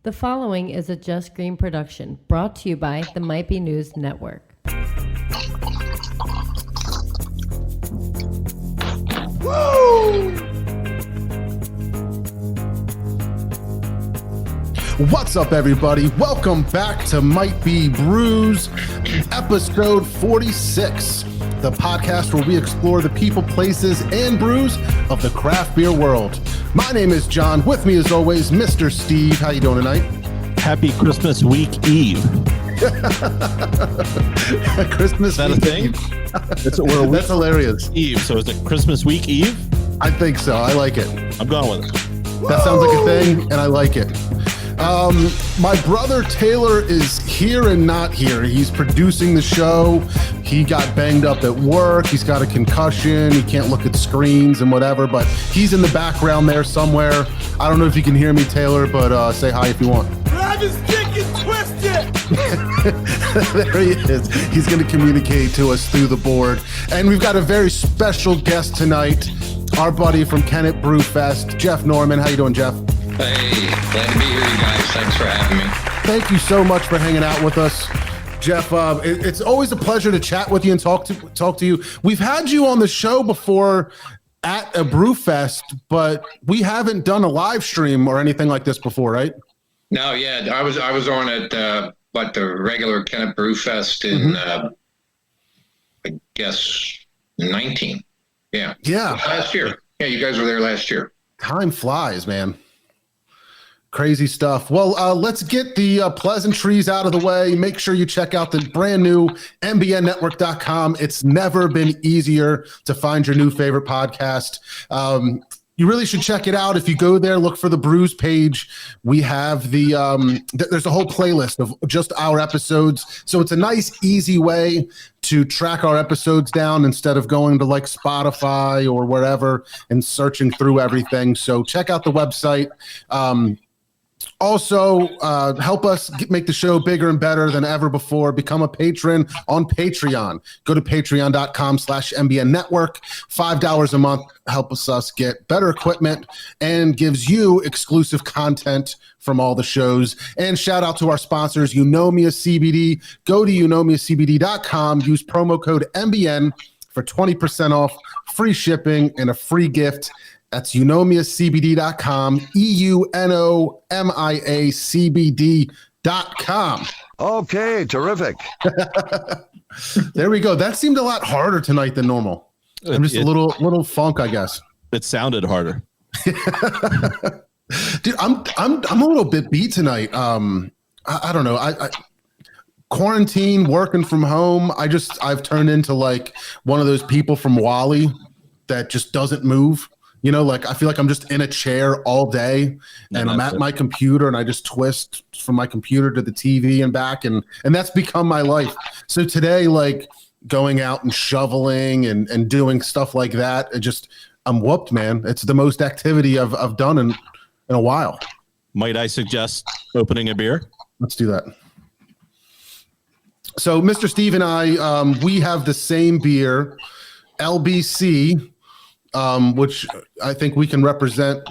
The following is a Just Green production brought to you by the Might Be News Network. What's up, everybody? Welcome back to Might Be Brews, episode 46, the podcast where we explore the people, places, and brews of the craft beer world. My name is John. With me, as always, Mr. Steve. How you doing tonight? Happy Christmas Week Eve. Christmas Is that Week a thing? Eve. That's hilarious. Eve. So is it Christmas Week Eve? I think so. I like it. I'm going with it. That sounds like a thing, and I like it. My brother Taylor is here and not here. He's producing the show. He got banged up at work. He's got a concussion. He can't look at screens and whatever, but he's in the background there somewhere. I don't know if you can hear me, Taylor, but say hi if you want. Grab his dick and twist it! There he is. He's going to communicate to us through the board. And we've got a very special guest tonight, our buddy from Kennett WinterFest, Jeff Norman. How you doing, Jeff? Hey, glad to be here, you guys. Thanks for having me. Thank you so much for hanging out with us, Jeff. It's always a pleasure to chat with you and talk to you. We've had you on the show before at a brew fest, but we haven't done a live stream or anything like this before, right? No, yeah, I was on at like the regular Kennett WinterFest in I guess 19. Yeah. Last year. Yeah, you guys were there last year. Time flies, man. Crazy stuff. Well, let's get the pleasantries out of the way. Make sure you check out the brand new mbnnetwork.com. It's never been easier to find your new favorite podcast. You really should check it out. If you go there, look for the Brews page. We have there's a whole playlist of just our episodes. So it's a nice, easy way to track our episodes down instead of going to like Spotify or wherever and searching through everything. So check out the website. Also, help us make the show bigger and better than ever before. Become a patron on Patreon. Go to patreon.com/MBN Network. $5 a month helps us get better equipment and gives you exclusive content from all the shows. And shout out to our sponsors, Eunomia CBD. Go to eunomiacbd.com. Use promo code MBN for 20% off, free shipping, and a free gift. That's eunomiacbd.com, eunomiacbd.com. Okay, terrific. There we go. That seemed a lot harder tonight than normal. I'm just a little funk, I guess. It sounded harder. Dude, I'm a little bit beat tonight. I don't know. I quarantine, working from home. I've turned into like one of those people from Wall-E that just doesn't move. You know, like I feel like I'm just in a chair all day and I'm at my computer and I just twist from my computer to the TV and back. And that's become my life. So today, like going out and shoveling and doing stuff like that, I'm whooped, man. It's the most activity I've done in a while. Might I suggest opening a beer? Let's do that. So Mr. Steve and I, we have the same beer, LBC, which I think we can represent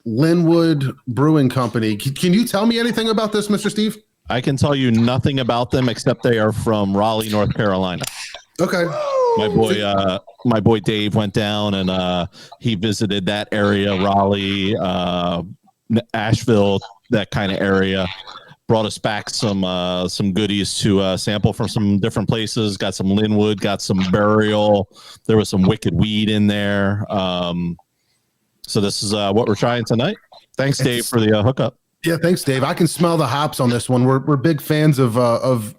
Linwood Brewing Company. Can you tell me anything about this, Mr. Steve? I can tell you nothing about them except they are from Raleigh, North Carolina. Okay. My boy Dave went down and he visited that area, Raleigh, Asheville, that kind of area. Brought us back some goodies to sample from some different places. Got some Linwood, got some Burial. There was some Wicked Weed in there. So this is what we're trying tonight. Thanks, Dave, for the hookup. Yeah, thanks, Dave. I can smell the hops on this one. We're big fans of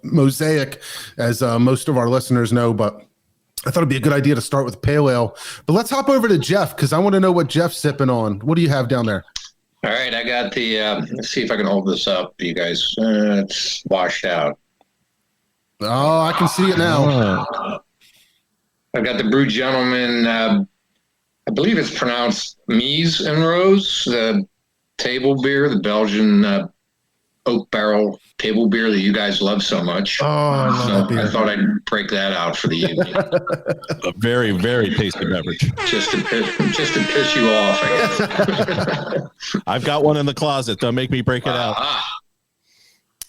Mosaic, as most of our listeners know, but I thought it'd be a good idea to start with Pale Ale. But let's hop over to Jeff because I want to know what Jeff's sipping on. What do you have down there? All right, I got the, let's see if I can hold this up, you guys. It's washed out. Oh, I can see it now. I've got the Brew Gentleman, I believe it's pronounced Mise and Rose, the table beer, the Belgian oak barrel table beer that you guys love so much. Oh, I love that beer. I thought I'd break that out for the evening. A very, very tasty beverage. just to piss you off, I guess. I've got one in the closet. Don't make me break it out.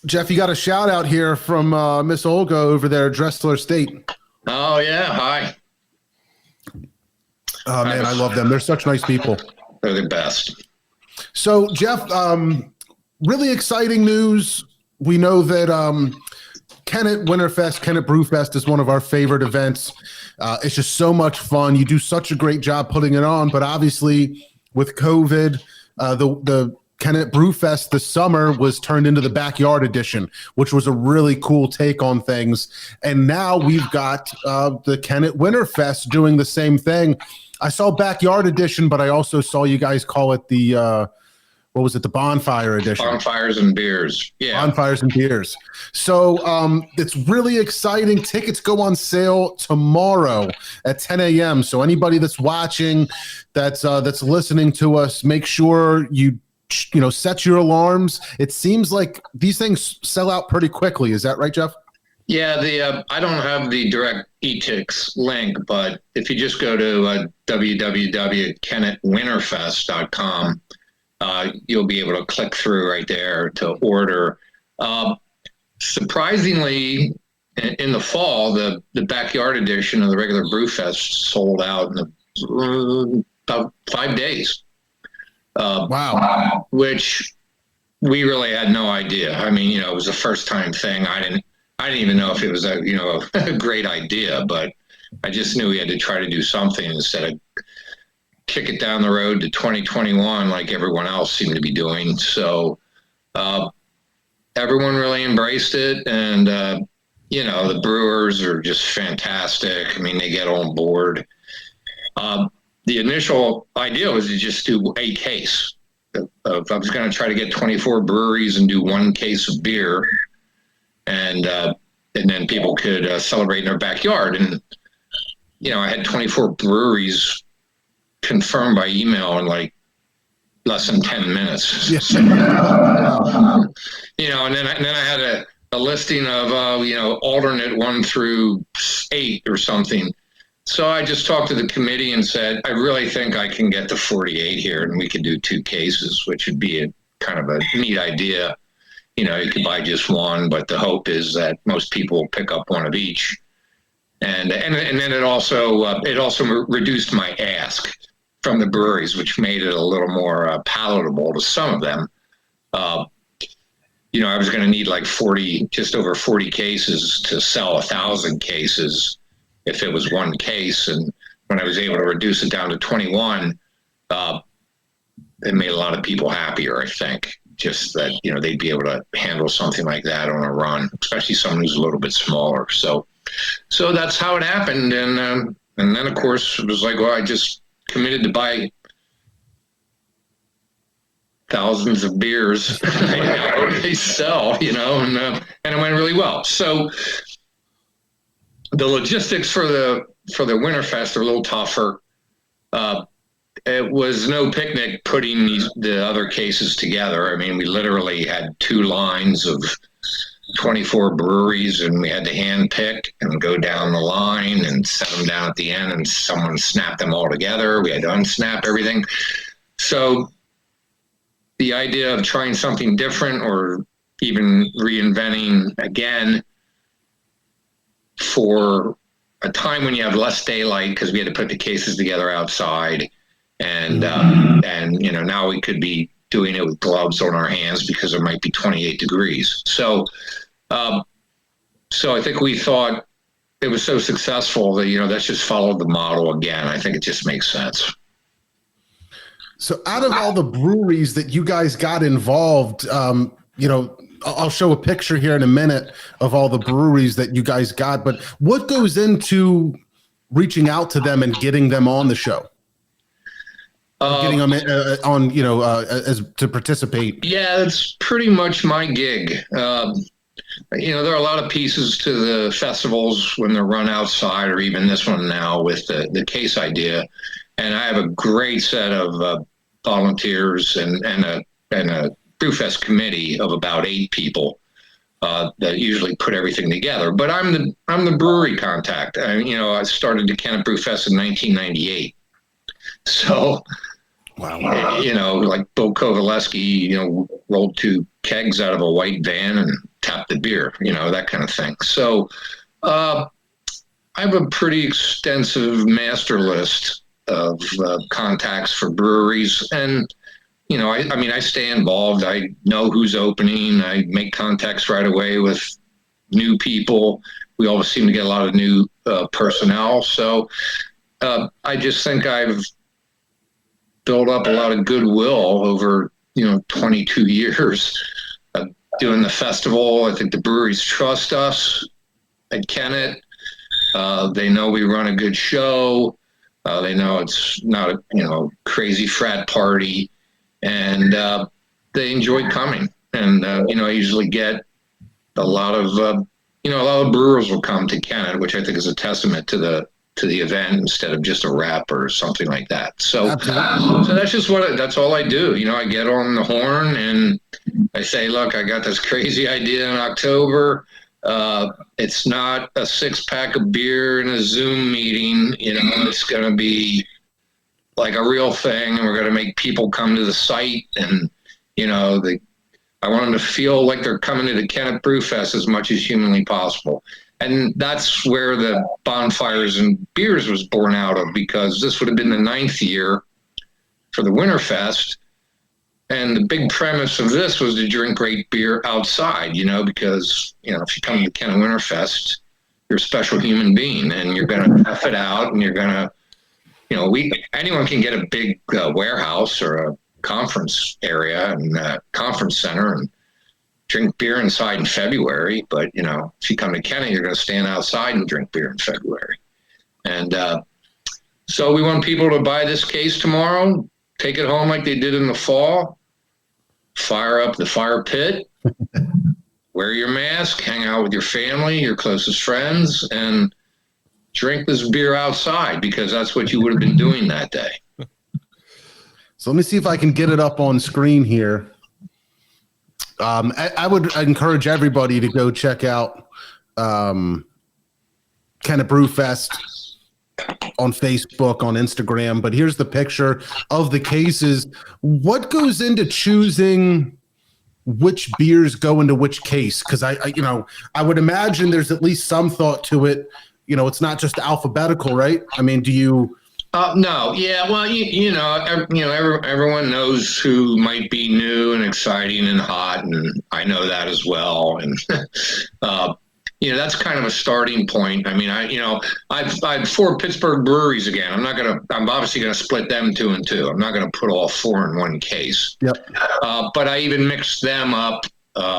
Jeff, you got a shout out here from Miss Olga over there at Dressler State. Oh, yeah. Hi. Oh, man, I love them. They're such nice people. They're the best. So, Jeff, really exciting news. We know that Kennett WinterFest, Kennett Brewfest is one of our favorite events. It's just so much fun. You do such a great job putting it on, but obviously with COVID, the Kennett Brewfest this summer was turned into the Backyard Edition, which was a really cool take on things. And now we've got the Kennett WinterFest doing the same thing. I saw Backyard Edition, but I also saw you guys call it the what was it? The Bonfire Edition. Bonfires and beers. Yeah. Bonfires and beers. So it's really exciting. Tickets go on sale tomorrow at 10 a.m. So anybody that's watching, that's listening to us, make sure you set your alarms. It seems like these things sell out pretty quickly. Is that right, Jeff? Yeah, I don't have the direct e-tix link, but if you just go to www.kennettwinterfest.com, you'll be able to click through right there to order. Surprisingly, in the fall, the Backyard Edition of the regular Brewfest sold out in about 5 days. Wow. Which we really had no idea. I mean, it was a first time thing. I didn't even know if it was a great idea, but I just knew we had to try to do something instead of kick it down the road to 2021 like everyone else seemed to be doing. So everyone really embraced it, and the brewers are just fantastic. I mean, they get on board. The initial idea was to just do a case. I was going to try to get 24 breweries and do one case of beer, and then people could celebrate in their backyard. And I had 24 breweries confirmed by email in like less than 10 minutes. Yeah. So, and then I had a listing of alternate 1 through 8 or something. So I just talked to the committee and said, I really think I can get to 48 here, and we could do 2 cases, which would be a kind of a neat idea. You could buy just one, but the hope is that most people will pick up one of each. And then it also reduced my ask from the breweries, which made it a little more palatable to some of them. I was going to need like just over 40 cases to sell 1,000 cases if it was one case. And when I was able to reduce it down to 21, it made a lot of people happier, I think. Just that, they'd be able to handle something like that on a run, especially someone who's a little bit smaller. So that's how it happened. And then, of course, it was like, well, I just committed to buy thousands of beers they sell, and it went really well. So the logistics for the Winterfest are a little tougher. It was no picnic putting the other cases together. I mean, we literally had 2 lines of 24 breweries, and we had to hand pick and go down the line and set them down at the end, and someone snapped them all together. We had to unsnap everything. So the idea of trying something different or even reinventing again for a time when you have less daylight, because we had to put the cases together outside, and now we could be doing it with gloves on our hands because it might be 28 degrees. So I think we thought it was so successful that let's just follow the model again. I think it just makes sense. So out of all the breweries that you guys got involved, I'll show a picture here in a minute of all the breweries that you guys got, but what goes into reaching out to them and getting them on the show? Getting them on, as to participate. Yeah, that's pretty much my gig. There are a lot of pieces to the festivals when they're run outside, or even this one now with the case idea. And I have a great set of volunteers and a Brewfest committee of about 8 people that usually put everything together. But I'm the brewery contact. I started the Kennett Brewfest in 1998. So, Wow. like Bill Kovaleski, rolled 2 kegs out of a white van and tapped the beer, that kind of thing. So I have a pretty extensive master list of contacts for breweries. And, I stay involved. I know who's opening. I make contacts right away with new people. We always seem to get a lot of new personnel. So I just think I've built up a lot of goodwill over, 22 years doing the festival. I think the breweries trust us at Kennett. They know we run a good show. They know it's not a crazy frat party, and they enjoy coming. And I usually get a lot of brewers will come to Kennett, which I think is a testament to the event instead of just a rep or something like that. So that's just that's all I do. I get on the horn and I say, look, I got this crazy idea in October. It's not a 6-pack of beer in a Zoom meeting. It's going to be like a real thing, and we're going to make people come to the site. And, I want them to feel like they're coming to the Kennett Brewfest as much as humanly possible. And that's where the Bonfires and Beers was born out of, because this would have been the 9th year for the Winterfest. And the big premise of this was to drink great beer outside, because, if you come to Kennett WinterFest, you're a special human being, and you're going to F it out, and you're going to, anyone can get a big warehouse or a conference area and conference center and drink beer inside in February. But, if you come to Kennett, you're going to stand outside and drink beer in February. And so we want people to buy this case tomorrow, take it home like they did in the fall, fire up the fire pit, wear your mask, hang out with your family, your closest friends, and drink this beer outside, because that's what you would have been doing that day. So let me see if I can get it up on screen here. I would encourage everybody to go check out Kennett Brewfest on Facebook, on Instagram. But here's the picture of the cases. What goes into choosing which beers go into which case? Because I would imagine there's at least some thought to it. It's not just alphabetical, right? I mean, do you? No. Yeah. Well, everyone knows who might be new and exciting and hot, and I know that as well. And that's kind of a starting point. I mean, I've 4 Pittsburgh breweries again. I'm obviously gonna split them 2 and 2. I'm not gonna put all 4 in one case. Yep. But I even mixed them up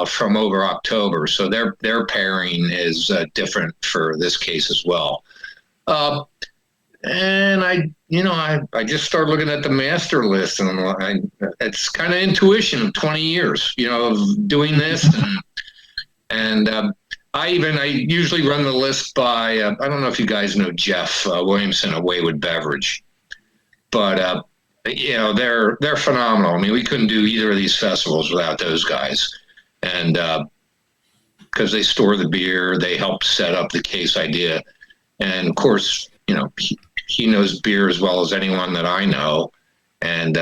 from over October, so their pairing is different for this case as well. And I just started looking at the master list, and it's kind of intuition of 20 years, of doing this. And I usually run the list by, I don't know if you guys know Jeff Williamson of Waywood Beverage, but they're phenomenal. I mean, we couldn't do either of these festivals without those guys. And because they store the beer, they help set up the case idea. And of course, he knows beer as well as anyone that I know. And,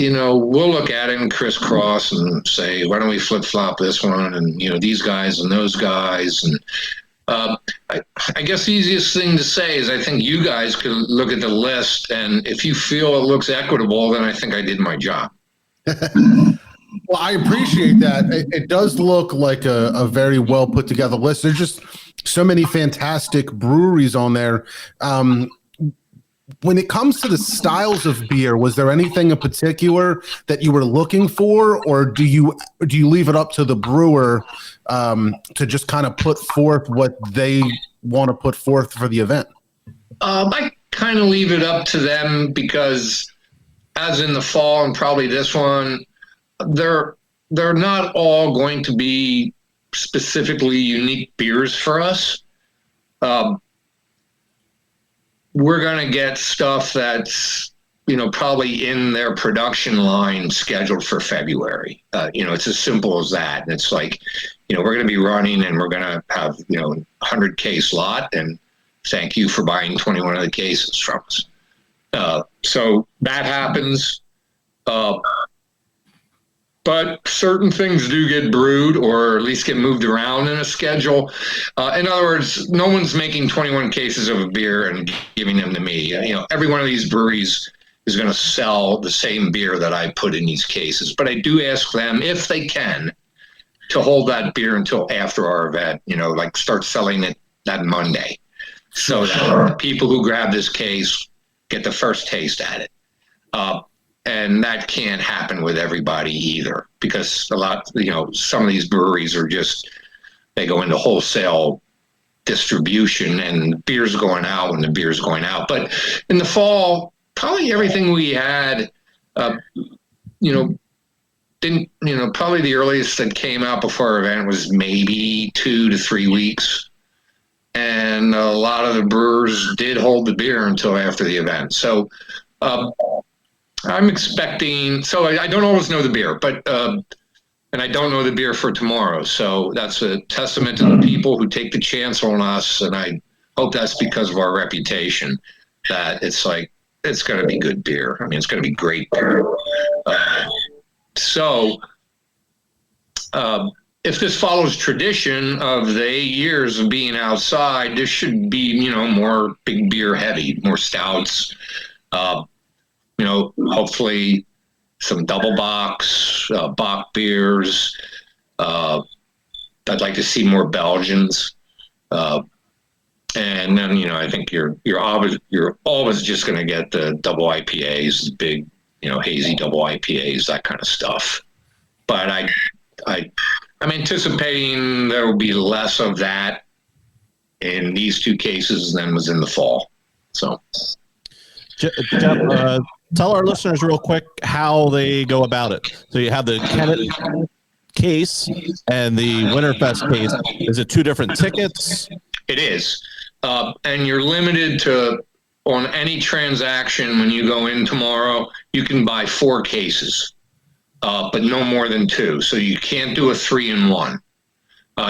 we'll look at it and crisscross and say, why don't we flip flop this one? And, these guys and those guys. And I guess the easiest thing to say is I think you guys could look at the list, and if you feel it looks equitable, then I think I did my job. Well, I appreciate that. It does look like a very well put together list. There's just so many fantastic breweries on there. When it comes to the styles of beer, was there anything in particular that you were looking for, or do you leave it up to the brewer to just kind of put forth what they want to put forth for the event? I kind of leave it up to them, because as in the fall and probably this one, they're not all going to be specifically unique beers for us. We're going to get stuff that's probably in their production line scheduled for February. It's as simple as that. And it's like, we're going to be running and we're going to have, 100 case lot, and thank you for buying 21 of the cases from us. So that happens. But certain things do get brewed, or at least get moved around in a schedule. In other words, no one's making 21 cases of a beer and giving them to me. Every one of these breweries is going to sell the same beer that I put in these cases. But I do ask them, if they can, to hold that beer until after our event, like start selling it that Monday. So that people who grab this case get the first taste at it. And that can't happen with everybody either, because some of these breweries are they go into wholesale distribution, and beer's going out when the beer's going out. But in the fall, probably everything we had, probably the earliest that came out before our event was maybe 2 to 3 weeks. And a lot of the brewers did hold the beer until after the event. So, I'm expecting, so I don't always know the beer, but, and I don't know the beer for tomorrow. So that's a testament to the people who take the chance on us. And I hope that's because of our reputation, that it's going to be good beer. I mean, it's going to be great beer. If this follows tradition of the 8 years of being outside, there should be, more big beer heavy, more stouts, hopefully some double box, Bock beers. I'd like to see more Belgians. And then, I think you're always just going to get the double IPAs, big, hazy double IPAs, that kind of stuff. But I'm anticipating there will be less of that in these 2 cases than was in the fall. So, Jeff, tell our listeners real quick how they go about it. So you have the Kennett case and the WinterFest case. Is it 2 different tickets? It is. And you're limited to, on any transaction when you go in tomorrow, you can buy 4 cases, but no more than 2. So you can't do a 3-in-1.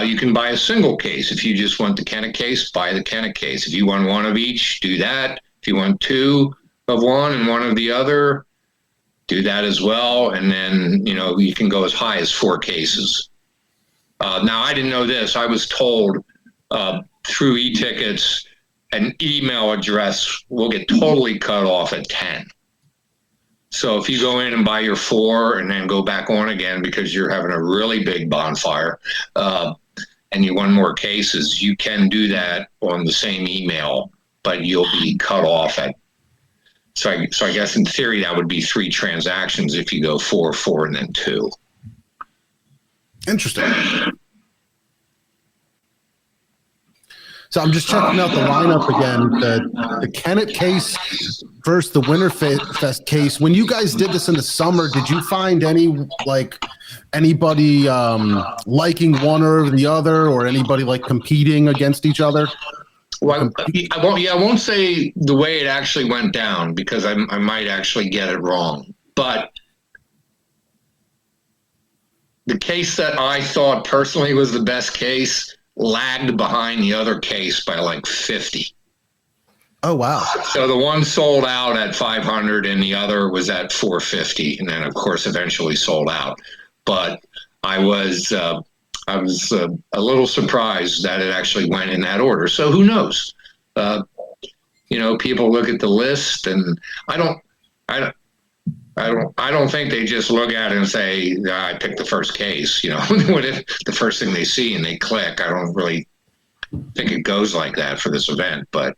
You can buy a single case. If you just want the Kennett case, buy the Kennett case. If you want 1 of each, do that. If you want 2 of one and 1 of the other, do that as well. And then, you can go as high as 4 cases. Now, I didn't know this. I was told through e-tickets, an email address will get totally cut off at 10. So if you go in and buy your 4 and then go back on again because you're having a really big bonfire and you want more cases, you can do that on the same email, but you'll be cut off at. So I guess in theory that would be 3 transactions if you go 4, and then 2. Interesting. So I'm just checking out the lineup again. The Kennett case versus the WinterFest case. When you guys did this in the summer, did you find anybody liking one or the other, or anybody competing against each other? Well, I won't say the way it actually went down, because I might actually get it wrong. But the case that I thought personally was the best case lagged behind the other case by 50. Oh, wow. So the one sold out at 500 and the other was at 450, and then of course eventually sold out. But I was a little surprised that it actually went in that order. So who knows? People look at the list, and I don't think they just look at it and say, I picked the first case. What if the first thing they see and they click? I don't really think it goes like that for this event. But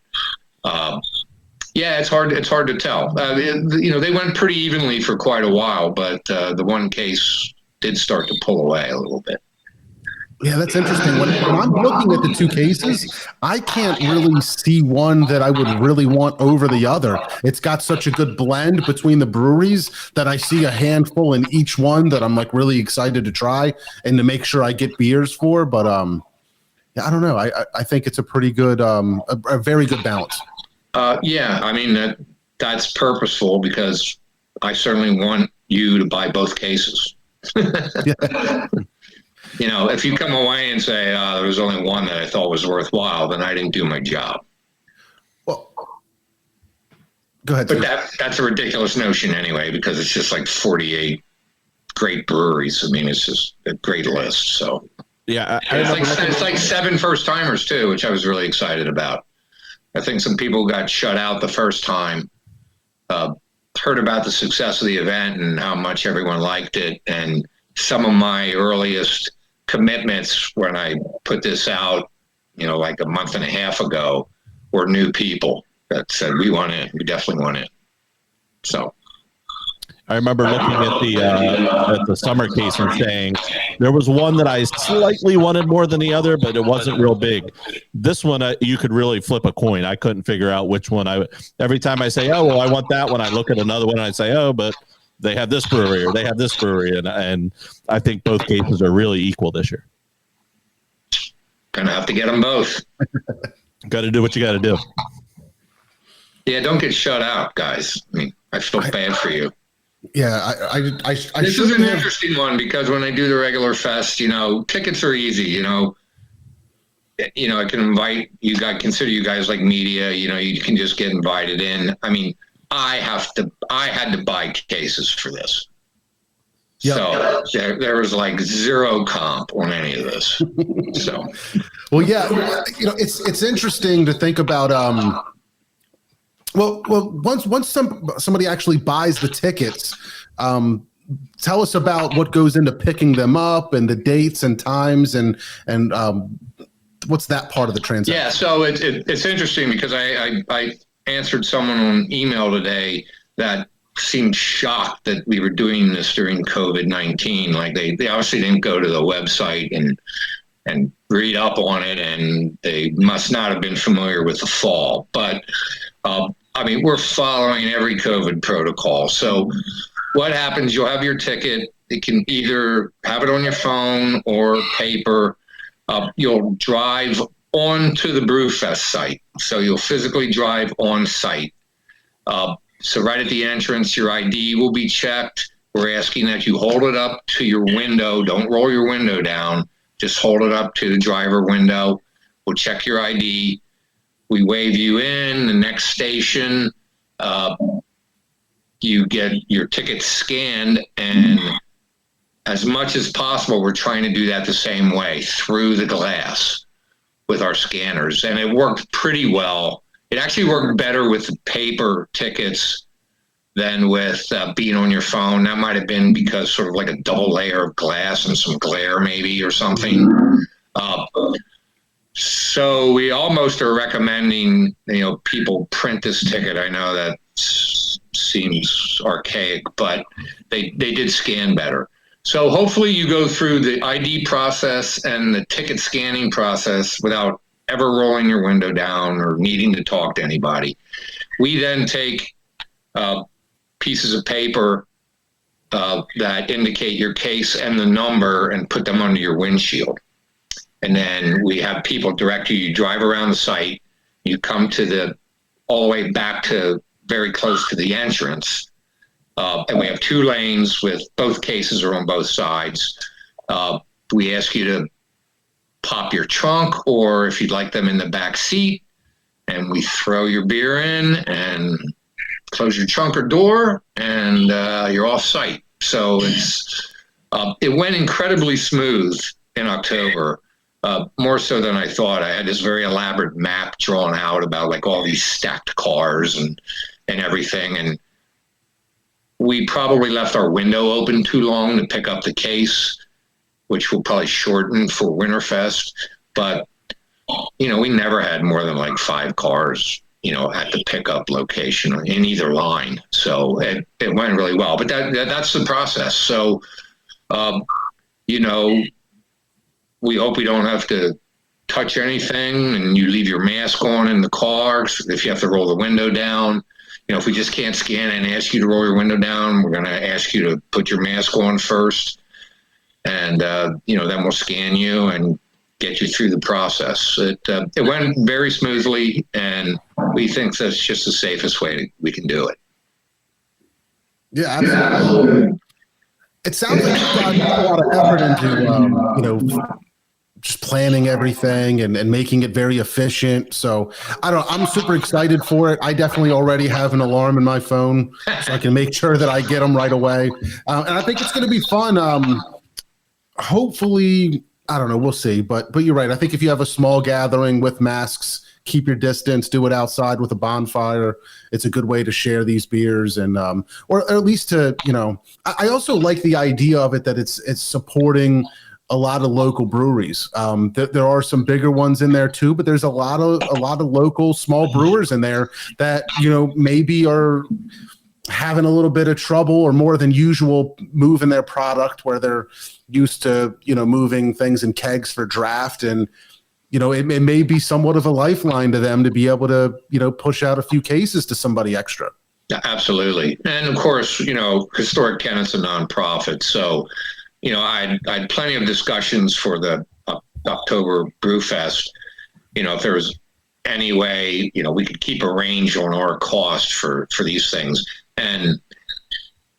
it's hard to tell. They went pretty evenly for quite a while, but the one case did start to pull away a little bit. Yeah, that's interesting. When I'm looking at the 2 cases, I can't really see one that I would really want over the other. It's got such a good blend between the breweries that I see a handful in each one that I'm really excited to try and to make sure I get beers for. But I don't know. I think it's a pretty good, a very good balance. I mean, that's purposeful because I certainly want you to buy both cases. You know, if you come away and say there was only one that I thought was worthwhile, then I didn't do my job. Well, go ahead. But that's a ridiculous notion anyway, because it's just like 48 great breweries. I mean, it's just a great list. So Yeah, it's like 7 first timers too, which I was really excited about. I think some people got shut out the first time, heard about the success of the event and how much everyone liked it. And some of my earliest commitments when I put this out, you know, like a month and a half ago, were new people that said, we want in, we definitely want in. So I remember looking at the summer case and saying there was one that I slightly wanted more than the other, but it wasn't real big. This one, you could really flip a coin. I couldn't figure out which one every time I say, oh, well, I want that one, I look at another one and I say, oh, but they have this brewery or they have this brewery. And I think both cases are really equal this year. Gonna have to get them both. Got to do what you got to do. Yeah, don't get shut out, guys. I mean, I feel bad for you. Yeah, This is an interesting one because when I do the regular fest, you know, tickets are easy. You know, I can invite you guys, consider you guys like media. You know, you can just get invited in. I mean, I had to buy cases for this. Yep. So there was like zero comp on any of this. So, well, yeah, you know, it's interesting to think about. Well, once somebody actually buys the tickets, tell us about what goes into picking them up and the dates and times and what's that part of the transaction? Yeah, so it's interesting because I answered someone on email today that seemed shocked that we were doing this during COVID-19. Like they obviously didn't go to the website and read up on it, and they must not have been familiar with the fall. But I mean, we're following every COVID protocol. So what happens, you'll have your ticket. You can either have it on your phone or paper. You'll drive onto the Brewfest site. So you'll physically drive on site. So right at the entrance, your ID will be checked. We're asking that you hold it up to your window. Don't roll your window down. Just hold it up to the driver window. We'll check your ID. We wave you in. The next station, you get your ticket scanned, and as much as possible, we're trying to do that the same way through the glass with our scanners, and it worked pretty well. It actually worked better with the paper tickets than with being on your phone. That might have been because sort of like a double layer of glass and some glare maybe or something. So we almost are recommending, people print this ticket. I know that seems archaic, but they did scan better. So hopefully you go through the ID process and the ticket scanning process without ever rolling your window down or needing to talk to anybody. We then take pieces of paper that indicate your case and the number and put them under your windshield. And then we have people direct you. You drive around the site. You come all the way back to very close to the entrance. And we have 2 lanes with both cases are on both sides. We ask you to pop your trunk, or if you'd like them in the back seat, and we throw your beer in and close your trunk or door, and you're off site. So it went incredibly smooth in October, more so than I thought. I had this very elaborate map drawn out about like all these stacked cars and everything, and we probably left our window open too long to pick up the case, which will probably shorten for WinterFest. But, we never had more than like 5 cars, at the pickup location in either line. So it went really well. But that's the process. So, we hope we don't have to touch anything, and you leave your mask on in the car if you have to roll the window down. If we just can't scan and ask you to roll your window down, we're going to ask you to put your mask on first. And, then we'll scan you and get you through the process. It went very smoothly, and we think that's just the safest way we can do it. Yeah, absolutely. It sounds like you've got a lot of effort into, just planning everything and making it very efficient. So I don't know, I'm super excited for it. I definitely already have an alarm in my phone so I can make sure that I get them right away. And I think it's going to be fun. Hopefully, I don't know, we'll see, but you're right. I think if you have a small gathering with masks, keep your distance, do it outside with a bonfire. It's a good way to share these beers and, or at least to, I also like the idea of it that it's supporting a lot of local breweries. There are some bigger ones in there too, but there's a lot of local small brewers in there that, maybe are having a little bit of trouble or more than usual moving their product where they're used to, moving things in kegs for draft. And, it may be somewhat of a lifeline to them to be able to, push out a few cases to somebody extra. Yeah, absolutely. And of course, Historic Kennett's a nonprofit. So, I had plenty of discussions for the October Brewfest. If there was any way, we could keep a range on our cost for these things. And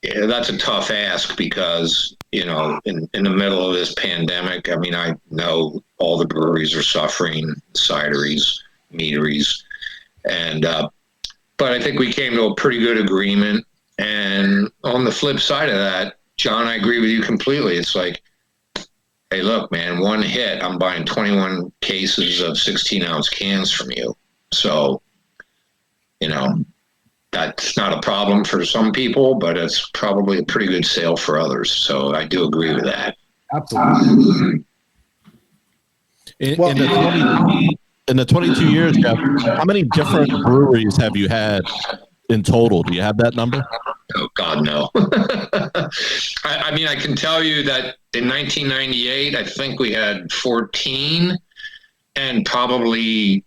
that's a tough ask because, in the middle of this pandemic, I know all the breweries are suffering, cideries, meaderies. And, but I think we came to a pretty good agreement. And on the flip side of that, John, I agree with you completely. It's like, hey, look, man, one hit, I'm buying 21 cases of 16-ounce cans from you. So, that's not a problem for some people, but it's probably a pretty good sale for others. So I do agree with that. Absolutely. In the 22 years, Jeff, how many different breweries have you had in total? Do you have that number? Oh, God, no. I can tell you that in 1998, I think we had 14, and probably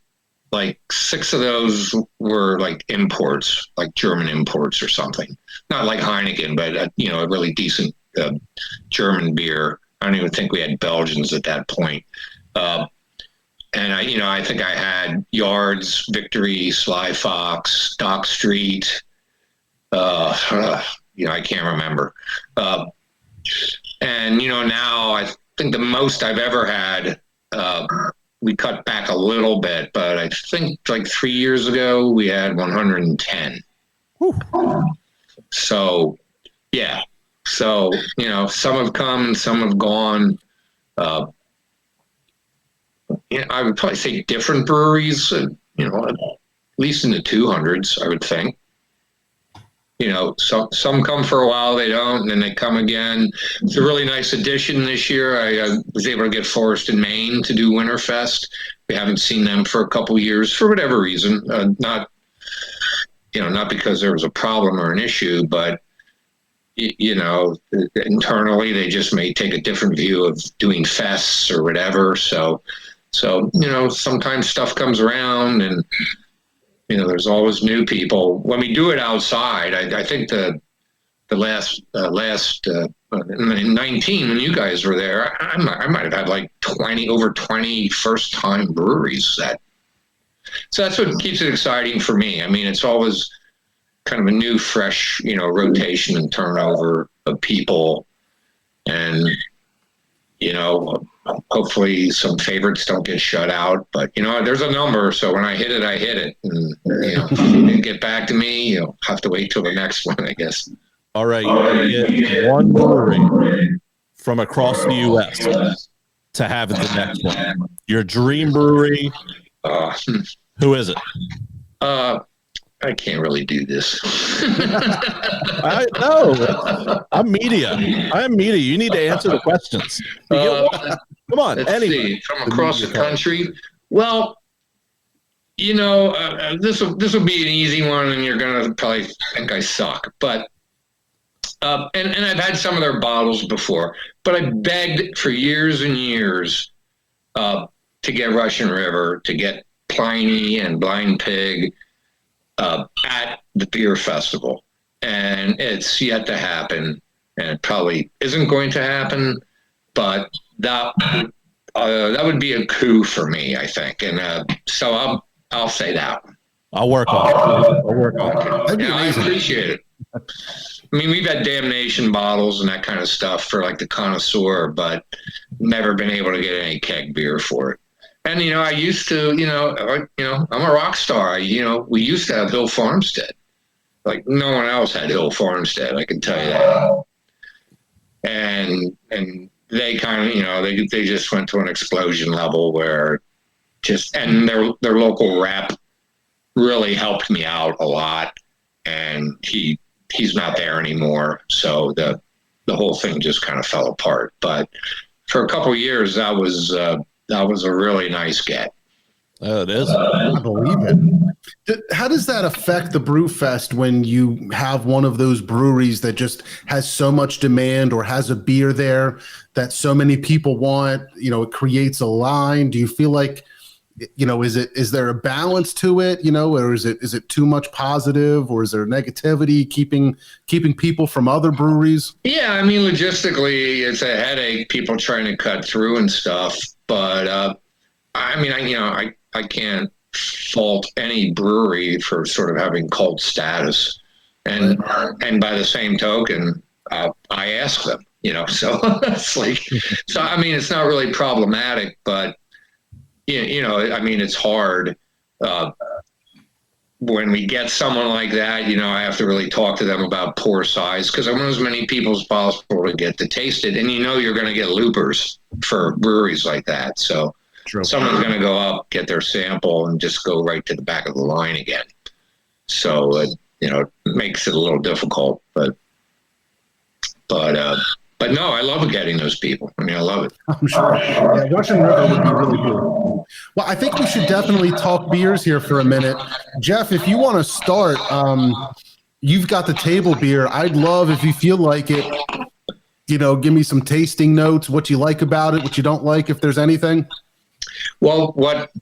like 6 of those were like imports, like German imports or something. Not like Heineken, but, a really decent German beer. I don't even think we had Belgians at that point. And I think I had Yards, Victory, Sly Fox, Dock Street. I can't remember. And now I think the most I've ever had, we cut back a little bit, but I think like 3 years ago we had 110. Whew. So, yeah. So, some have come, some have gone. I would probably say different breweries, at least in the 200s, I would think. Some come for a while, they don't, and then they come again. It's a really nice addition this year. I was able to get Forest in Maine to do WinterFest. We haven't seen them for a couple years for whatever reason. Not because there was a problem or an issue, but internally they just may take a different view of doing fests or whatever. So sometimes stuff comes around and. There's always new people. When we do it outside, I think the last in 19 when you guys were there, I might have had like 20 first-time breweries. So that's what keeps it exciting for me. It's always kind of a new, fresh, rotation and turnover of people, and hopefully some favorites don't get shut out, but there's a number. So when I hit it, and they get back to me, you'll have to wait till the next one, I guess. All right. You get one brewery from across the U.S. to have the next one. Your dream brewery. Who is it? I can't really do this. I know. I'm media. You need to answer the questions. Come on. Let's see. From across the country. Well, this will be an easy one, and you're gonna probably think I suck. But and I've had some of their bottles before, but I begged for years and years to get Russian River, to get Pliny and Blind Pig at the beer festival, and it's yet to happen, and it probably isn't going to happen, but that would be a coup for me, I think, and so I'll say that one. I'll work on it. I'll work on it. That'd be Yeah, I amazing. appreciate it. I mean, we've had damnation bottles and that kind of stuff for like the connoisseur, but never been able to get any keg beer for it. And I used to, I'm a rock star. We used to have Hill Farmstead. Like no one else had Hill Farmstead, I can tell you that. And they kind of, they just went to an explosion level where and their local rep really helped me out a lot, and he's not there anymore, so the whole thing just kind of fell apart. But for a couple of years, that was a really nice get. Oh, it is. I believe it. How does that affect the Brew Fest when you have one of those breweries that just has so much demand or has a beer there that so many people want? It creates a line. Do you feel like, is there a balance to it, or is it too much positive, or is there negativity keeping people from other breweries? Yeah, I mean, logistically, it's a headache, people trying to cut through and stuff. But I mean, I can't fault any brewery for sort of having cult status, and by the same token, I ask them, so it's like, so I mean, it's not really problematic, but I mean, it's hard when we get someone like that. I have to really talk to them about pour size, because I want as many people as possible to get to taste it, and you're going to get loopers for breweries like that, so. True. Someone's going to go up, get their sample, and just go right to the back of the line again. So, it makes it a little difficult, but no, I love getting those people. I mean, I love it. I'm sure. Yeah, Russian River would be really cool. Well, I think we should definitely talk beers here for a minute. Jeff, if you want to start, you've got the table beer. I'd love, if you feel like it, give me some tasting notes, what you like about it, what you don't like, if there's anything. Well,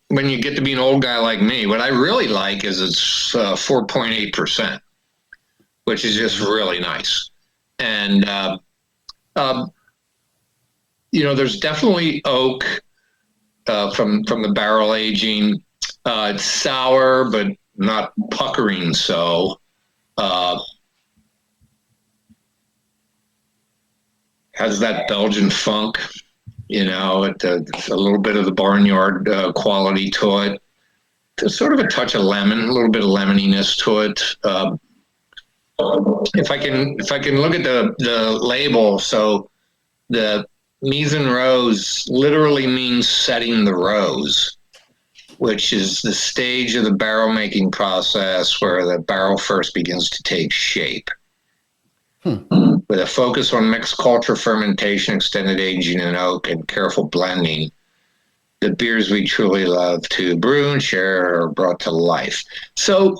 when you get to be an old guy like me, what I really like is it's 4.8%, which is just really nice. And, there's definitely oak from the barrel aging. It's sour, but not puckering so. Has that Belgian funk. It's a little bit of the barnyard quality to it. There's sort of a touch of lemon, a little bit of lemoniness to it. If I can look at the label, so the mise en rose literally means setting the rose, which is the stage of the barrel making process where the barrel first begins to take shape. With a focus on mixed culture fermentation, extended aging in oak, and careful blending, the beers we truly love to brew and share are brought to life. So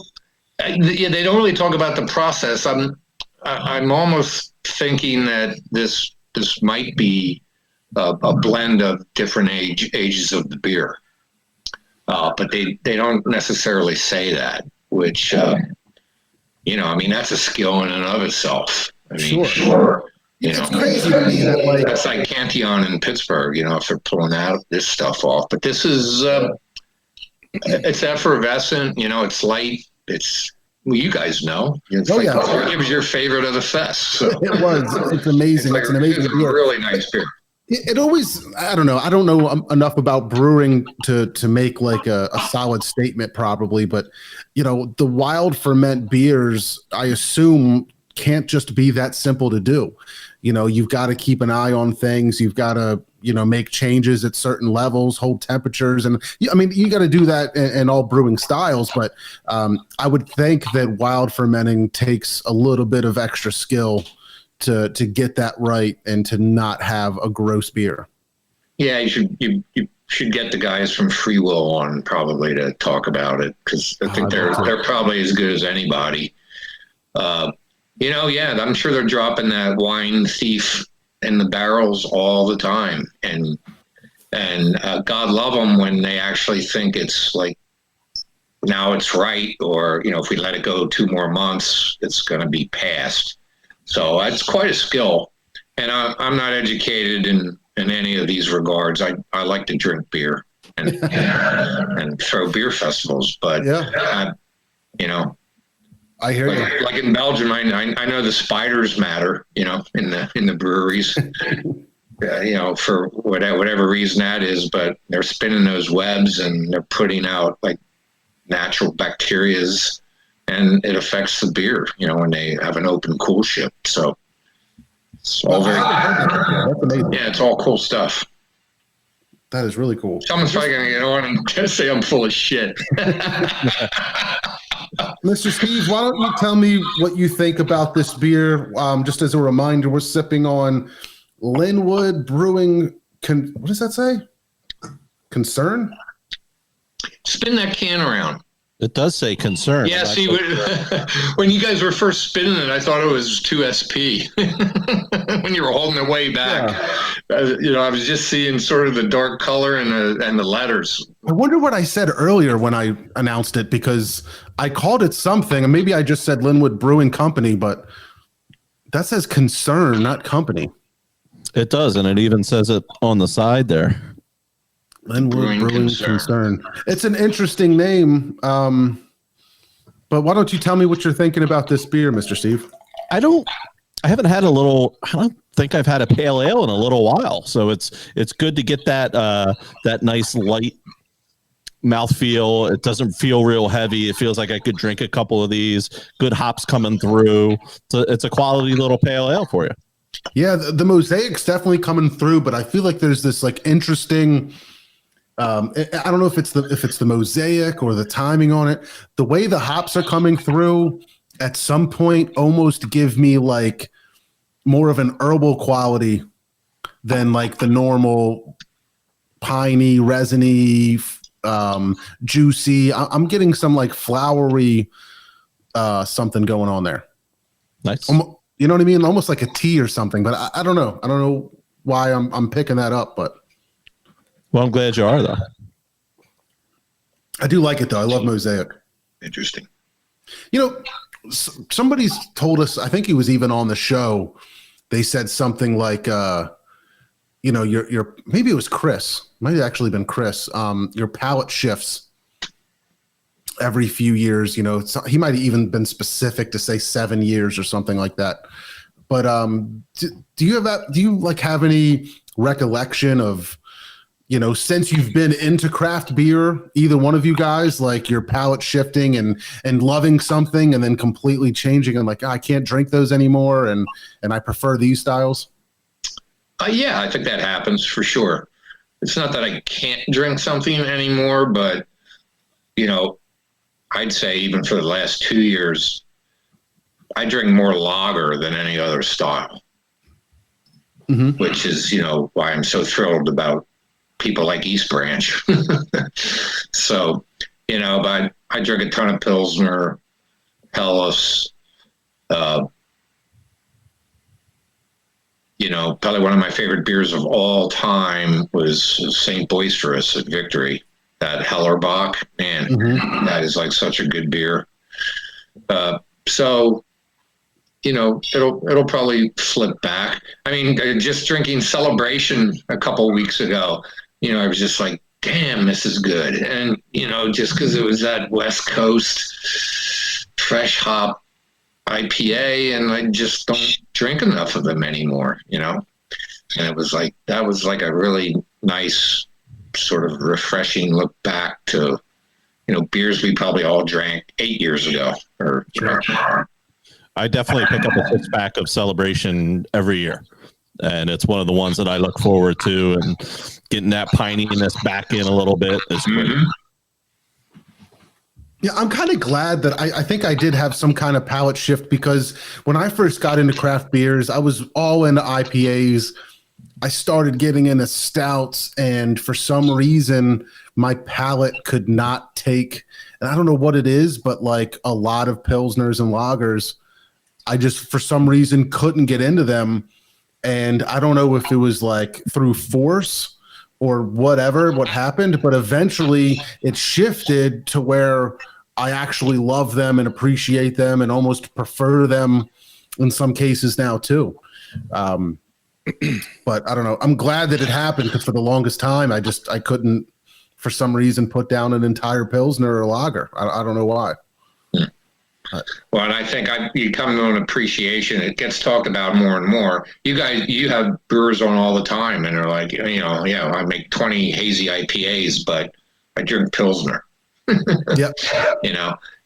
they don't really talk about the process. I'm almost thinking that this might be a blend of different ages of the beer, but they don't necessarily say that, which I mean, that's a skill in and of itself. I mean, Sure. It's crazy to me that that's like Cantillon in Pittsburgh, if they're pulling this stuff off. But this is, it's effervescent, it's light. You guys know. It was your favorite of the fest. So. It was. It's amazing. It's an amazing beer. Really nice beer. It always, I don't know enough about brewing to make like a solid statement probably, but the wild ferment beers, I assume, can't just be that simple to do. You've got to keep an eye on things. You've got to, make changes at certain levels, hold temperatures. And I mean, you got to do that in all brewing styles, but I would think that wild fermenting takes a little bit of extra skill to get that right and to not have a gross beer. Yeah, you should get the guys from Free Will on probably to talk about it, because I think they're probably as good as anybody. I'm sure they're dropping that wine thief in the barrels all the time, and God love them when they actually think it's like now it's right, or if we let it go 2 more months, it's going to be past. So it's quite a skill, and I'm not educated in any of these regards. I like to drink beer and throw beer festivals, but You know, I hear you. like in Belgium, I know the spiders matter. You know, in the breweries. You know, for whatever reason that is, but they're spinning those webs and they're putting out like natural bacterias, and it affects the beer. You know, when they have an open cool ship. So it's all very That's amazing. yeah, it's all cool stuff. That is really cool. Someone's probably gonna get on and just say I'm full of shit. Mr. Steve, why don't you tell me what you think about this beer? Just as a reminder, we're sipping on Linwood Brewing. What does that say? Concern? Spin that can around. It does say concern. Yeah, see, when you guys were first spinning it, I thought it was 2SP. When you were holding it way back, you know, I was just seeing sort of the dark color and the letters. I wonder what I said earlier when I announced it, because I called it something, and maybe I just said Linwood Brewing Company, but that says concern, not company. It does, and it even says it on the side there. Linwood Brewing Concern. It's an interesting name, but why don't you tell me what you're thinking about this beer, Mr. Steve? I haven't had I don't think I've had a pale ale in a little while, so it's good to get that nice light mouthfeel. It doesn't feel real heavy. It feels like I could drink a couple of these. Good hops coming through. So it's a quality little pale ale for you. Yeah, the mosaic's definitely coming through, but I feel like there's this like interesting. I don't know if it's the mosaic or the timing on it. The way the hops are coming through at some point almost give me like more of an herbal quality than like the normal piney, resiny, juicy. I'm getting some like flowery something going on there. Nice. You know what I mean? Almost like a tea or something, but I don't know. I don't know why I'm picking that up, but. Well, I'm glad you are, though. I do like it, though. I love Mosaic. Interesting. You know, somebody's told us, I think he was even on the show, they said something like, you know, your maybe it was Chris. Might have actually been Chris. Your palate shifts every few years. You know, he might have even been specific to say 7 years or something like that. But do you like have any recollection of, you know, since you've been into craft beer, either one of you guys, like your palate shifting and loving something and then completely changing and like, I can't drink those anymore and I prefer these styles? Yeah, I think that happens for sure. It's not that I can't drink something anymore, but, you know, I'd say even for the last 2 years, I drink more lager than any other style, which is, you know, why I'm so thrilled about people like East Branch. So, you know, but I drink a ton of Pilsner, Helles, you know, probably one of my favorite beers of all time was St. Boisterous at Victory, that Hellerbach. Man, that is like such a good beer. So, you know, it'll probably flip back. I mean, just drinking Celebration a couple weeks ago, you know, I was just like, damn, this is good. And, you know, just because it was that West Coast fresh hop IPA, and I just don't drink enough of them anymore, you know? And it was like, that was like a really nice sort of refreshing look back to, you know, beers we probably all drank 8 years ago. Or, you know. I definitely pick up a 6-pack of Celebration every year. And it's one of the ones that I look forward to, and getting that pininess back in a little bit is great. Yeah, I'm kind of glad that I think I did have some kind of palate shift, because when I first got into craft beers, I was all into IPAs. I started getting into stouts, and for some reason, my palate could not take, and I don't know what it is, but like a lot of Pilsners and lagers, I just, for some reason, couldn't get into them. And I don't know if it was like through force or what happened, but eventually it shifted to where I actually love them and appreciate them and almost prefer them in some cases now too. But I don't know. I'm glad that it happened, because for the longest time, I couldn't, for some reason, put down an entire Pilsner or lager. I don't know why. Well, and I think you come to an appreciation. It gets talked about more and more. You have brewers on all the time, and they're like, yeah, I make 20 hazy IPAs, but I drink Pilsner. Yep.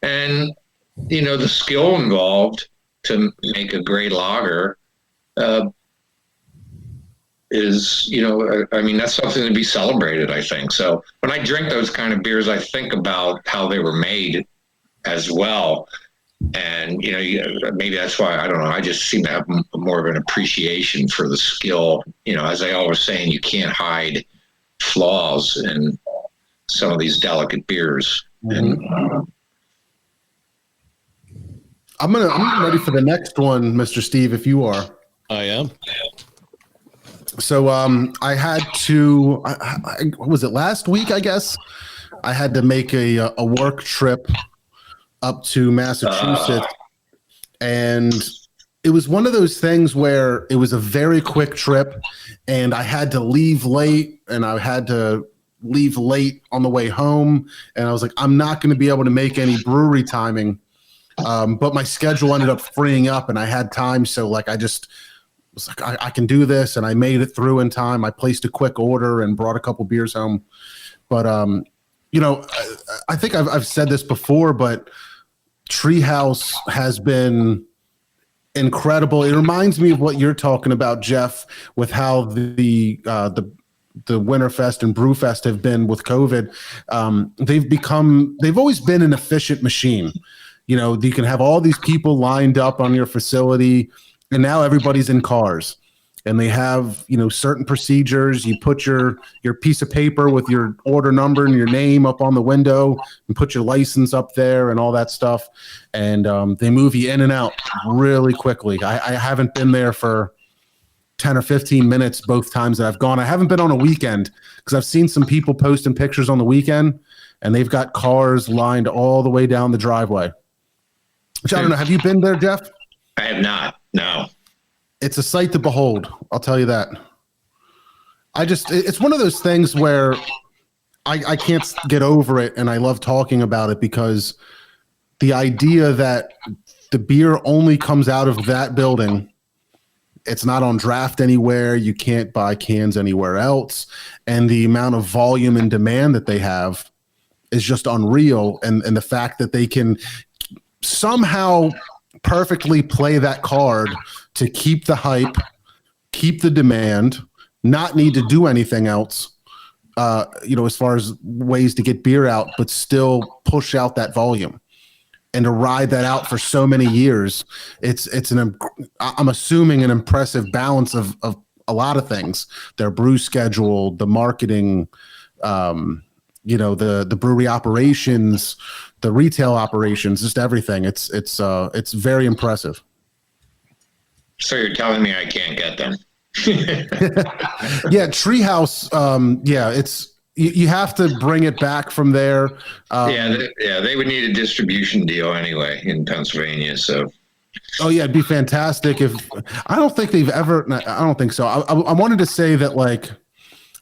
And the skill involved to make a great lager is, that's something to be celebrated, I think. So when I drink those kind of beers, I think about how they were made as well. And, maybe that's why, I don't know, I just seem to have more of an appreciation for the skill. As I always saying, you can't hide flaws in some of these delicate beers. Mm-hmm. And I'm ready for the next one, Mr. Steve, if you are. I am. So I had to, what was it, last week, I guess? I had to make a work trip up to Massachusetts. And it was one of those things where it was a very quick trip, and I had to leave late, and I had to leave late on the way home. And I was like, I'm not going to be able to make any brewery timing. But my schedule ended up freeing up, and I had time. So like, I just was like, I can do this. And I made it through in time. I placed a quick order and brought a couple beers home. But, I think I've said this before, but Treehouse has been incredible. It reminds me of what you're talking about, Jeff, with how the Winterfest and Brewfest have been with COVID. They've always been an efficient machine. You can have all these people lined up on your facility, and now everybody's in cars, and they have, certain procedures. You put your piece of paper with your order number and your name up on the window, and put your license up there and all that stuff. And they move you in and out really quickly. I haven't been there for 10 or 15 minutes both times that I've gone. I haven't been on a weekend because I've seen some people posting pictures on the weekend, and they've got cars lined all the way down the driveway. Which I don't know. Have you been there, Jeff? I have not. No. It's a sight to behold. I'll tell you that. It's one of those things where I can't get over it, and I love talking about it because the idea that the beer only comes out of that building, it's not on draft anywhere, you can't buy cans anywhere else, and the amount of volume and demand that they have is just unreal, and the fact that they can somehow perfectly play that card to keep the hype, keep the demand, not need to do anything else, as far as ways to get beer out, but still push out that volume and to ride that out for so many years. I'm assuming an impressive balance of a lot of things. Their brew schedule, the marketing, the brewery operations, the retail operations, just everything. It's very impressive. So you're telling me I can't get them? Yeah, Treehouse. It's you have to bring it back from there. They would need a distribution deal anyway in Pennsylvania. So. Oh yeah, it'd be fantastic if I don't think they've ever. I don't think so. I wanted to say that, like,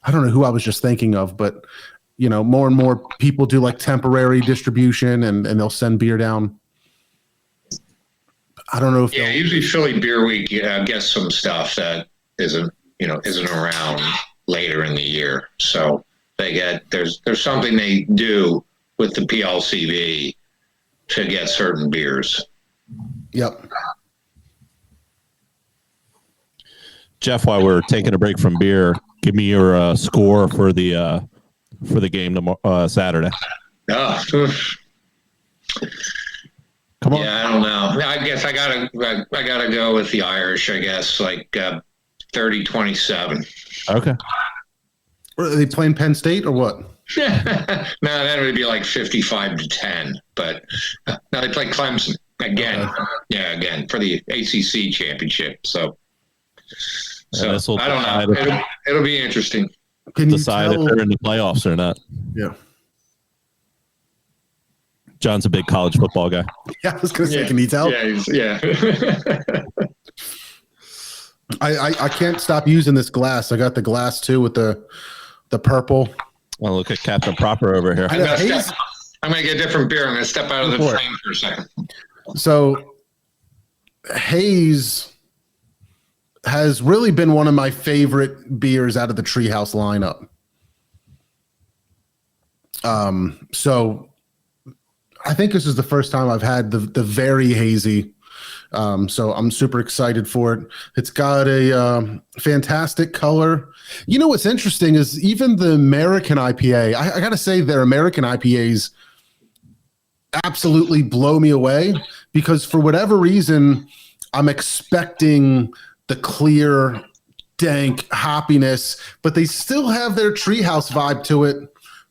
I don't know who I was just thinking of, but more and more people do like temporary distribution, and they'll send beer down. I don't know if usually Philly Beer Week gets some stuff that isn't around later in the year. So they get there's something they do with the PLCV to get certain beers. Yep. Jeff, while we're taking a break from beer, give me your score for the game tomorrow, Saturday. Oh, come on. Yeah, I don't know. I guess I gotta go with the Irish. I guess like 30-27. Okay. Are they playing Penn State or what? No, that would be like 55-10. But no, they play Clemson again. Again for the ACC championship. So I don't know. It'll be interesting. Can you decide if they're in the playoffs or not? Yeah. John's a big college football guy. Yeah, I was going to say, can you tell? Yeah. I can't stop using this glass. I got the glass too with the purple. Well, look at Captain Proper over here. I'm going to get a different beer. I'm going to step out of the frame for a second. So Haze has really been one of my favorite beers out of the Treehouse lineup. So I think this is the first time I've had the very hazy. So I'm super excited for it. It's got a fantastic color. You know what's interesting is even the American IPA. I got to say their American IPAs absolutely blow me away because for whatever reason, I'm expecting the clear, dank hoppiness, but they still have their Treehouse vibe to it,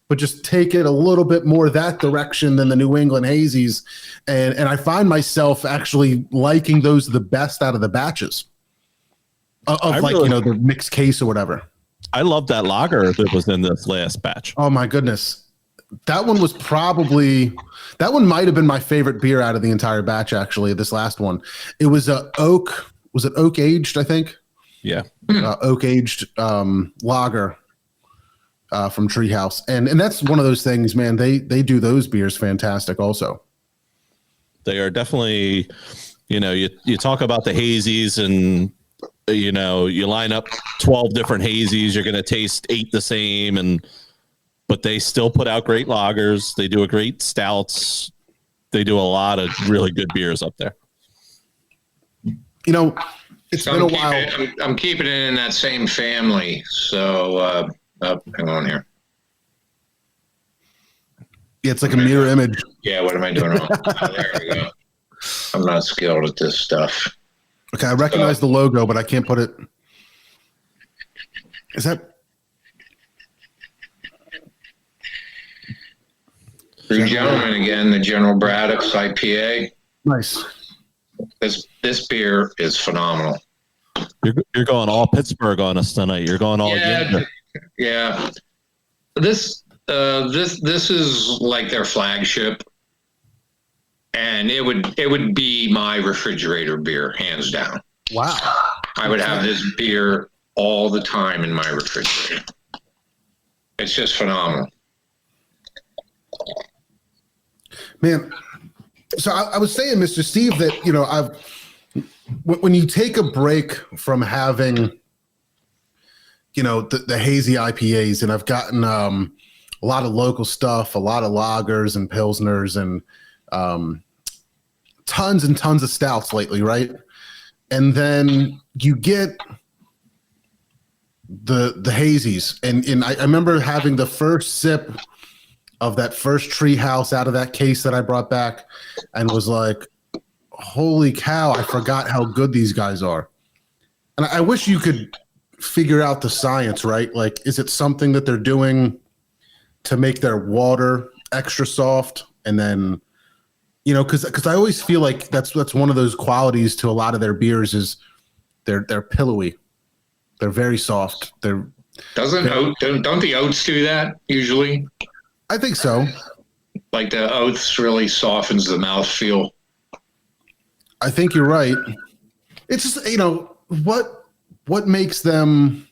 but just take it a little bit more that direction than the New England hazies. And I find myself actually liking those the best out of the batches of the mixed case or whatever. I love that lager that was in this last batch. Oh my goodness. That one might have been my favorite beer out of the entire batch, actually, this last one. It was was it oak aged, I think? Yeah. Oak aged lager from Treehouse. And that's one of those things, man, they do those beers fantastic also. They are definitely, you talk about the hazies and, you line up 12 different hazies, you're going to taste 8 the same, but they still put out great lagers. They do a great stouts. They do a lot of really good beers up there. It's been a while. I'm keeping it in that same family. So, hang on here. Yeah, it's like a mirror image. Yeah, what am I doing wrong? There we go. I'm not skilled at this stuff. Okay, I recognize the logo, but I can't put it. Is that? Brew Gentleman again, the General Braddock's IPA. Nice. This beer is phenomenal. You're going all Pittsburgh on us tonight. You're going all ginger. Yeah. This is like their flagship, and it would be my refrigerator beer, hands down. Wow. I would have this beer all the time in my refrigerator. It's just phenomenal. Man, so I was saying, Mr. Steve, that when you take a break from having the hazy IPAs, and I've gotten a lot of local stuff, a lot of lagers and pilsners, and tons and tons of stouts lately, right? And then you get the hazies, and I remember having the first sip of that first Treehouse out of that case that I brought back, and was like, holy cow, I forgot how good these guys are. And I wish you could figure out the science, right? Like, is it something that they're doing to make their water extra soft? And then, because I always feel like that's one of those qualities to a lot of their beers is they're pillowy. They're very soft. Don't the oats do that usually? I think so. Like the oats really softens the mouthfeel. I think you're right. It's just, what makes them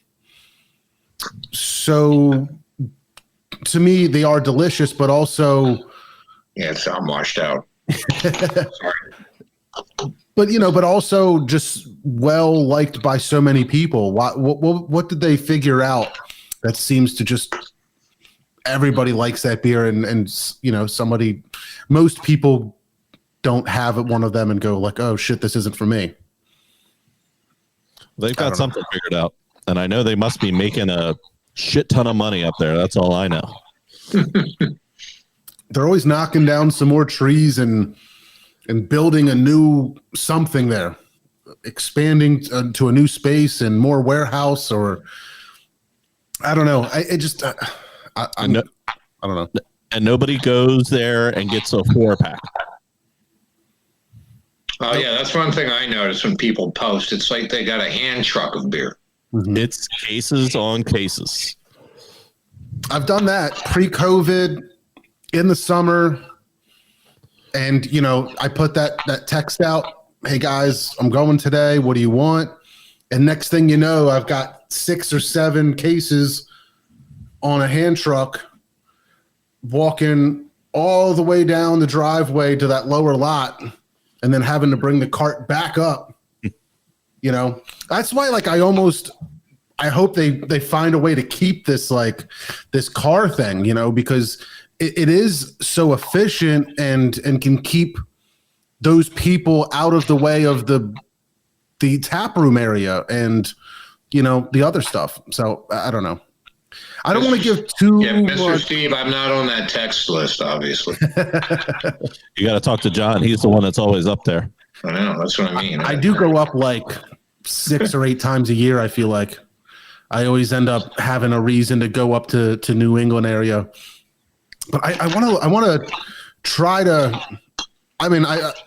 so, to me, they are delicious, but also. Yeah, I'm washed out. Sorry. But also just well liked by so many people. What did they figure out that seems to just everybody likes that beer, and most people don't have one of them and go like, oh shit, this isn't for me. They've got something figured out, and I know they must be making a shit ton of money up there. That's all I know. They're always knocking down some more trees and building a new something there, expanding to a new space and more warehouse, or I don't know. I don't know. And nobody goes there and gets a 4-pack. Oh yeah, that's one thing I notice when people post. It's like they got a hand truck of beer. Mm-hmm. It's cases on cases. I've done that pre-COVID in the summer, and I put that text out. Hey guys, I'm going today. What do you want? And next thing you know, I've got 6 or 7 cases on a hand truck, walking all the way down the driveway to that lower lot. and then having to bring the cart back up. That's why I hope they find a way to keep this this car thing, because it is so efficient and can keep those people out of the way of the tap room area and the other stuff. So I don't know. I don't want to give too Mr. Steve, I'm not on that text list, obviously. You got to talk to John. He's the one that's always up there. I know. That's what I mean. I do go up 6 or 8 times a year. I feel like I always end up having a reason to go up to New England area. But I want to try to. I mean,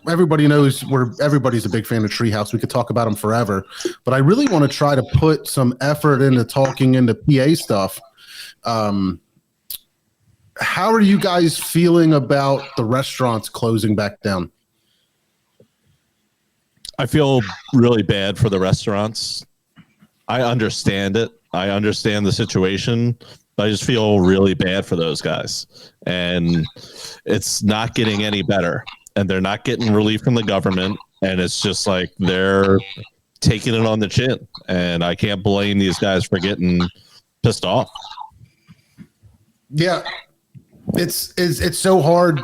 everybody knows everybody's a big fan of Treehouse. We could talk about them forever, but I really want to try to put some effort into talking into PA stuff. How are you guys feeling about the restaurants closing back down? I feel really bad for the restaurants. I understand it. I understand the situation. But I just feel really bad for those guys. And it's not getting any better. And they're not getting relief from the government. And it's just like they're taking it on the chin. And I can't blame these guys for getting pissed off. Yeah. It's so hard.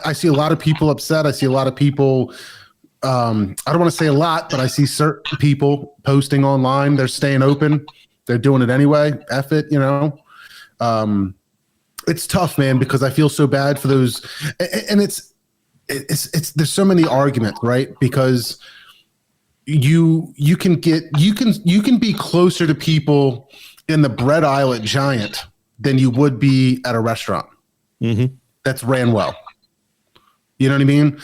I see a lot of people upset. I see a lot of people. I don't want to say a lot, but I see certain people posting online. They're staying open. They're doing it anyway. F it, It's tough, man, because I feel so bad for those. And it's there's so many arguments, right? Because you can be closer to people in the bread aisle at Giant than you would be at a restaurant that's ran well. You know what I mean?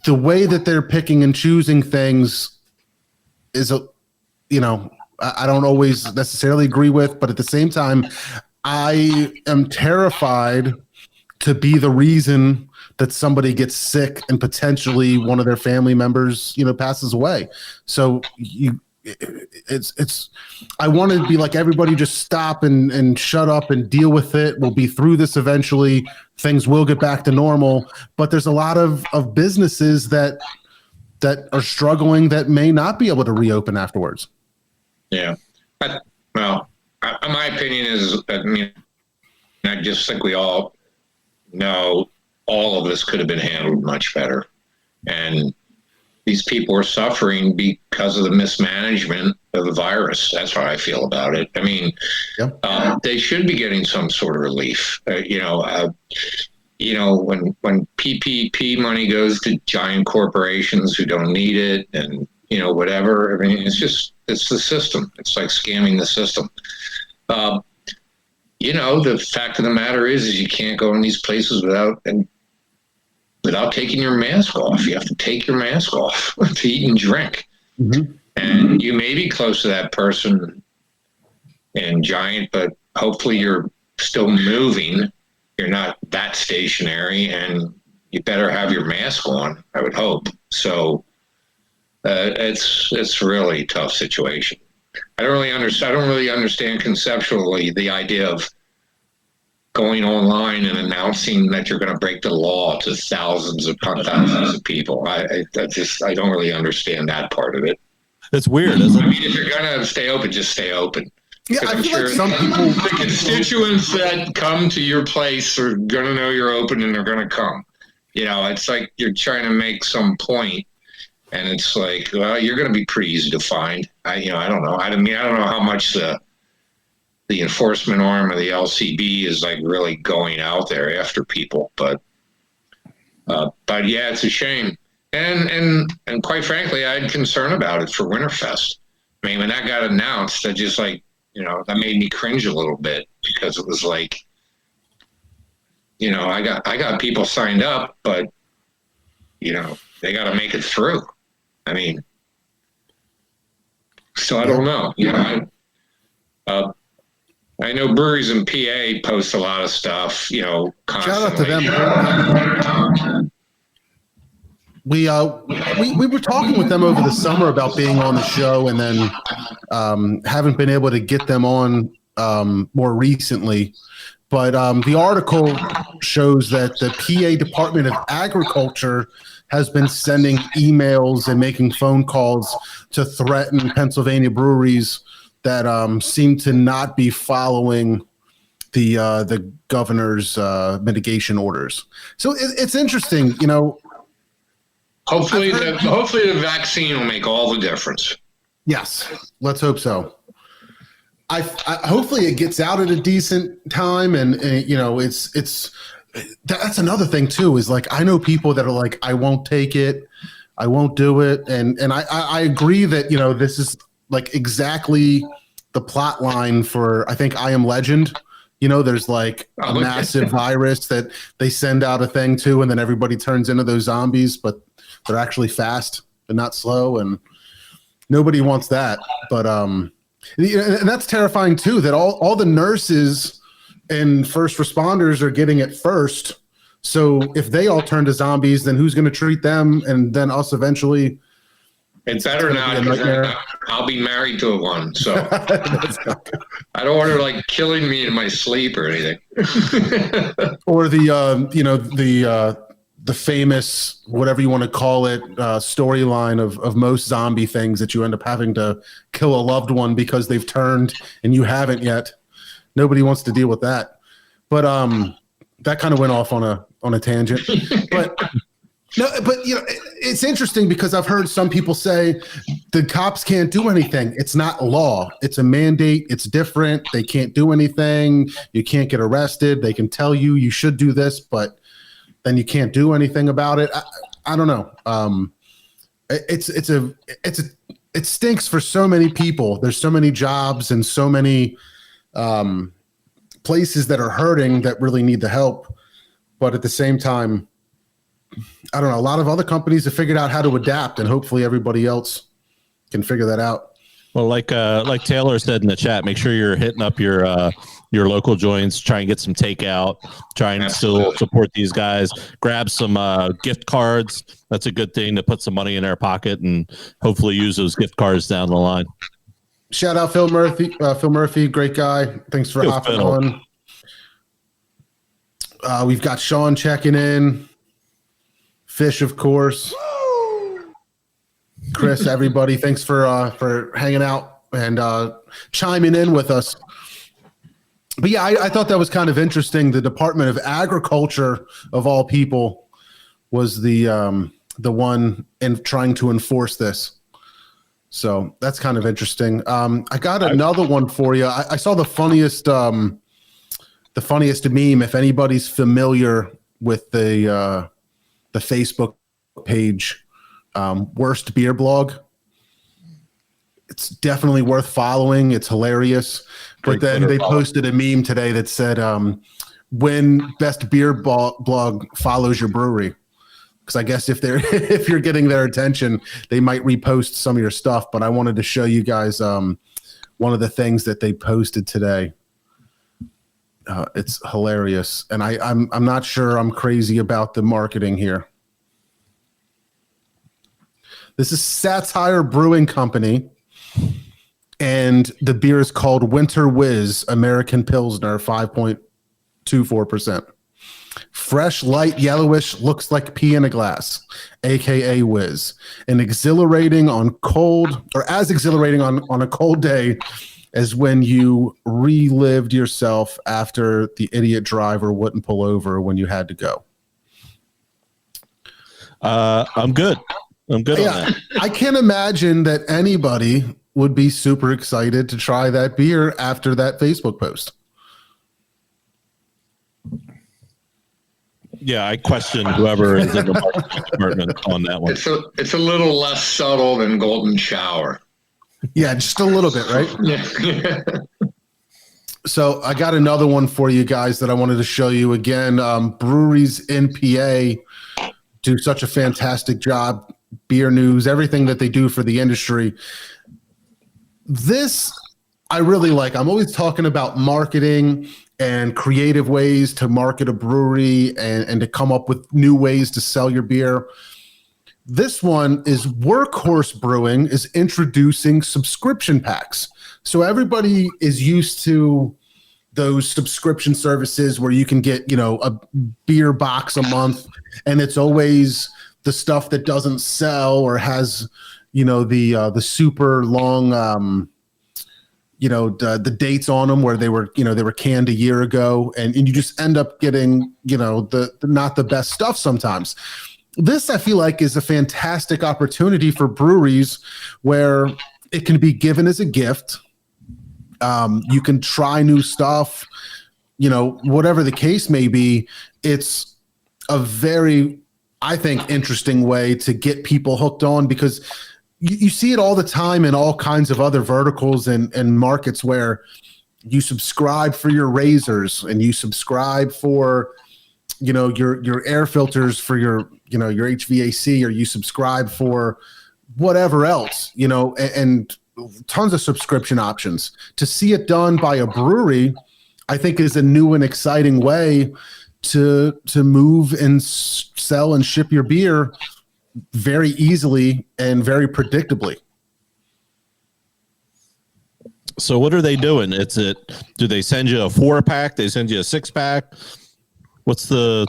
The way that they're picking and choosing things is I don't always necessarily agree with, but at the same time, I am terrified to be the reason that somebody gets sick and potentially one of their family members, passes away. So I want to be like, everybody just stop and shut up and deal with it. We'll be through this eventually. Things will get back to normal, but there's a lot of businesses that are struggling that may not be able to reopen afterwards. Yeah. My opinion is, I just think we all know all of this could have been handled much better. And these people are suffering because of the mismanagement of the virus. That's how I feel about it. They should be getting some sort of relief. When PPP money goes to giant corporations who don't need it and, whatever, it's the system. It's like scamming the system. The fact of the matter is you can't go in these places without taking your mask off. You have to take your mask off to eat and drink. Mm-hmm. And you may be close to that person in Giant, but hopefully you're still moving. You're not that stationary, and you better have your mask on, I would hope. So it's really a tough situation. I don't really understand conceptually the idea of going online and announcing that you're going to break the law to thousands of people. I don't really understand that part of it. It's weird, isn't it? If you're going to stay open, just stay open. Yeah, I'm sure some people, the constituents that come to your place are going to know you're open and they're going to come. It's like you're trying to make some point, and it's like, well, you're going to be pretty easy to find. I don't know. I don't know how much the enforcement arm of the LCB is like really going out there after people, but yeah, it's a shame. And quite frankly, I had concern about it for Winterfest. When that got announced, that just that made me cringe a little bit, because it was like, I got people signed up, but they got to make it through. So I don't know. I know breweries in PA post a lot of stuff, constantly. Shout out to them. We were talking with them over the summer about being on the show, and then haven't been able to get them on more recently. But the article shows that the PA Department of Agriculture has been sending emails and making phone calls to threaten Pennsylvania breweries that seem to not be following the governor's mitigation orders. So it's interesting, you know. Hopefully the vaccine will make all the difference. Yes, let's hope so. I hopefully it gets out at a decent time, and you know, that's another thing too. Is like I know people that are like, I won't take it, I won't do it, and I agree that, you know, this is like exactly the plot line for, I think, I Am Legend. You know, there's like a massive virus that they send out a thing to, and then everybody turns into those zombies, but they're actually fast and not slow, and nobody wants that. But and that's terrifying too, that all the nurses and first responders are getting it first. So if they all turn to zombies, then who's going to treat them, and then us eventually? It's better not, because I'll be married to one, so I don't want her like killing me in my sleep or anything. Or the famous, whatever you want to call it, storyline of most zombie things, that you end up having to kill a loved one because they've turned and you haven't yet. Nobody wants to deal with that. But that kind of went off on a tangent. But no, but you know, it's interesting because I've heard some people say the cops can't do anything. It's not law. It's a mandate. It's different. They can't do anything. You can't get arrested. They can tell you should do this, but then you can't do anything about it. I don't know. It stinks for so many people. There's so many jobs and so many places that are hurting that really need the help. But at the same time, I don't know. A lot of other companies have figured out how to adapt, and hopefully everybody else can figure that out. Well, like Taylor said in the chat, make sure you're hitting up your local joints. Try and get some takeout. Try and still support these guys. Grab some gift cards. That's a good thing, to put some money in their pocket and hopefully use those gift cards down the line. Shout out Phil Murphy. Phil Murphy, great guy. Thanks for hopping on. We've got Sean checking in. Fish, of course. Chris, everybody, thanks for hanging out and chiming in with us. But yeah, I thought that was kind of interesting. The Department of Agriculture, of all people, was the one in trying to enforce this. So that's kind of interesting. I got another one for you. I saw the funniest meme. If anybody's familiar with the Facebook page, Worst Beer Blog, it's definitely worth following. It's hilarious. But then they posted a meme today that said, when Best Beer Blog follows your brewery. Because I guess if you're getting their attention, they might repost some of your stuff. But I wanted to show you guys one of the things that they posted today. It's hilarious, and I'm not sure I'm crazy about the marketing here. This is Satire Brewing Company, and the beer is called Winter Whiz American Pilsner, 5.24%. Fresh, light, yellowish, looks like pee in a glass, aka Whiz. And exhilarating on cold, or as exhilarating on a cold day as when you relived yourself after the idiot driver wouldn't pull over when you had to go. I'm good. I'm good on that. I can't imagine that anybody would be super excited to try that beer after that Facebook post. Yeah, I question whoever is in the marketing department on that one. It's a little less subtle than Golden Shower. Yeah, just a little bit, right? Yeah. So I got another one for you guys that I wanted to show you again. Breweries in PA do such a fantastic job. Beer news, everything that they do for the industry. This I really like. I'm always talking about marketing and creative ways to market a brewery and to come up with new ways to sell your beer. This one is Workhorse Brewing is introducing subscription packs. So everybody is used to those subscription services where you can get, a beer box a month, and it's always the stuff that doesn't sell or has, the super long, the dates on them where they were canned a year ago, and you just end up getting, the not the best stuff sometimes. This, I feel like, is a fantastic opportunity for breweries where it can be given as a gift. You can try new stuff, whatever the case may be. It's a very, I think, interesting way to get people hooked on, because you see it all the time in all kinds of other verticals and markets where you subscribe for your razors and you subscribe for, your air filters for your HVAC, or you subscribe for whatever else, and tons of subscription options. To see it done by a brewery, I think, is a new and exciting way to move and sell and ship your beer very easily and very predictably. So what are they doing? Do they send you a 4-pack? They send you a 6-pack? What's the...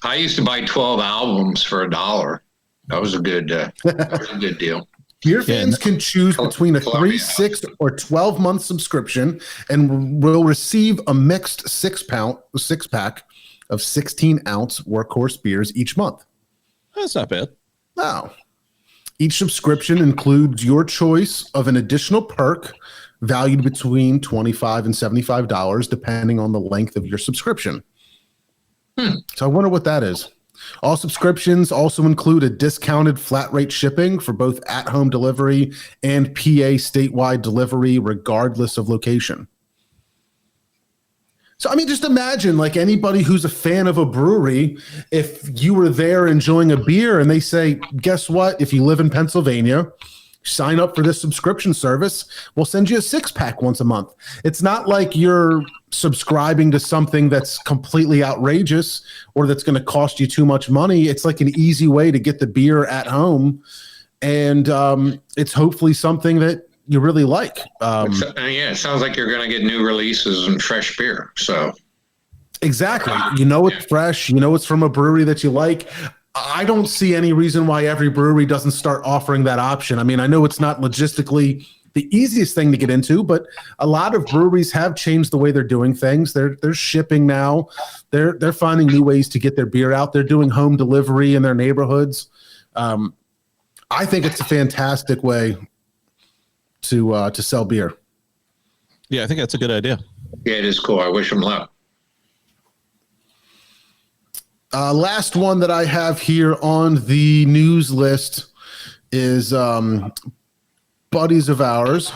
I used to buy 12 albums for $1. That was a good deal. Beer fans can choose between a 3, 6, or 12-month subscription and will receive a mixed 6-pack of 16-ounce workhorse beers each month. That's not bad. No. Each subscription includes your choice of an additional perk valued between $25 and $75, depending on the length of your subscription. So I wonder what that is. All subscriptions also include a discounted flat rate shipping for both at-home delivery and PA statewide delivery, regardless of location. So, I mean, just imagine, like, anybody who's a fan of a brewery, if you were there enjoying a beer and they say, guess what? If you live in Pennsylvania, sign up for this subscription service, we'll send you a 6-pack once a month. It's not like you're subscribing to something that's completely outrageous or that's going to cost you too much money. It's like an easy way to get the beer at home. And it's hopefully something that you really like. It sounds like you're going to get new releases and fresh beer. So exactly. It's fresh. It's from a brewery that you like. I don't see any reason why every brewery doesn't start offering that option. I mean, I know it's not logistically the easiest thing to get into, but a lot of breweries have changed the way they're doing things. They're shipping now. They're finding new ways to get their beer out. They're doing home delivery in their neighborhoods. I think it's a fantastic way to sell beer. Yeah, I think that's a good idea. Yeah, it is cool. I wish them luck. Last one that I have here on the news list is buddies of ours,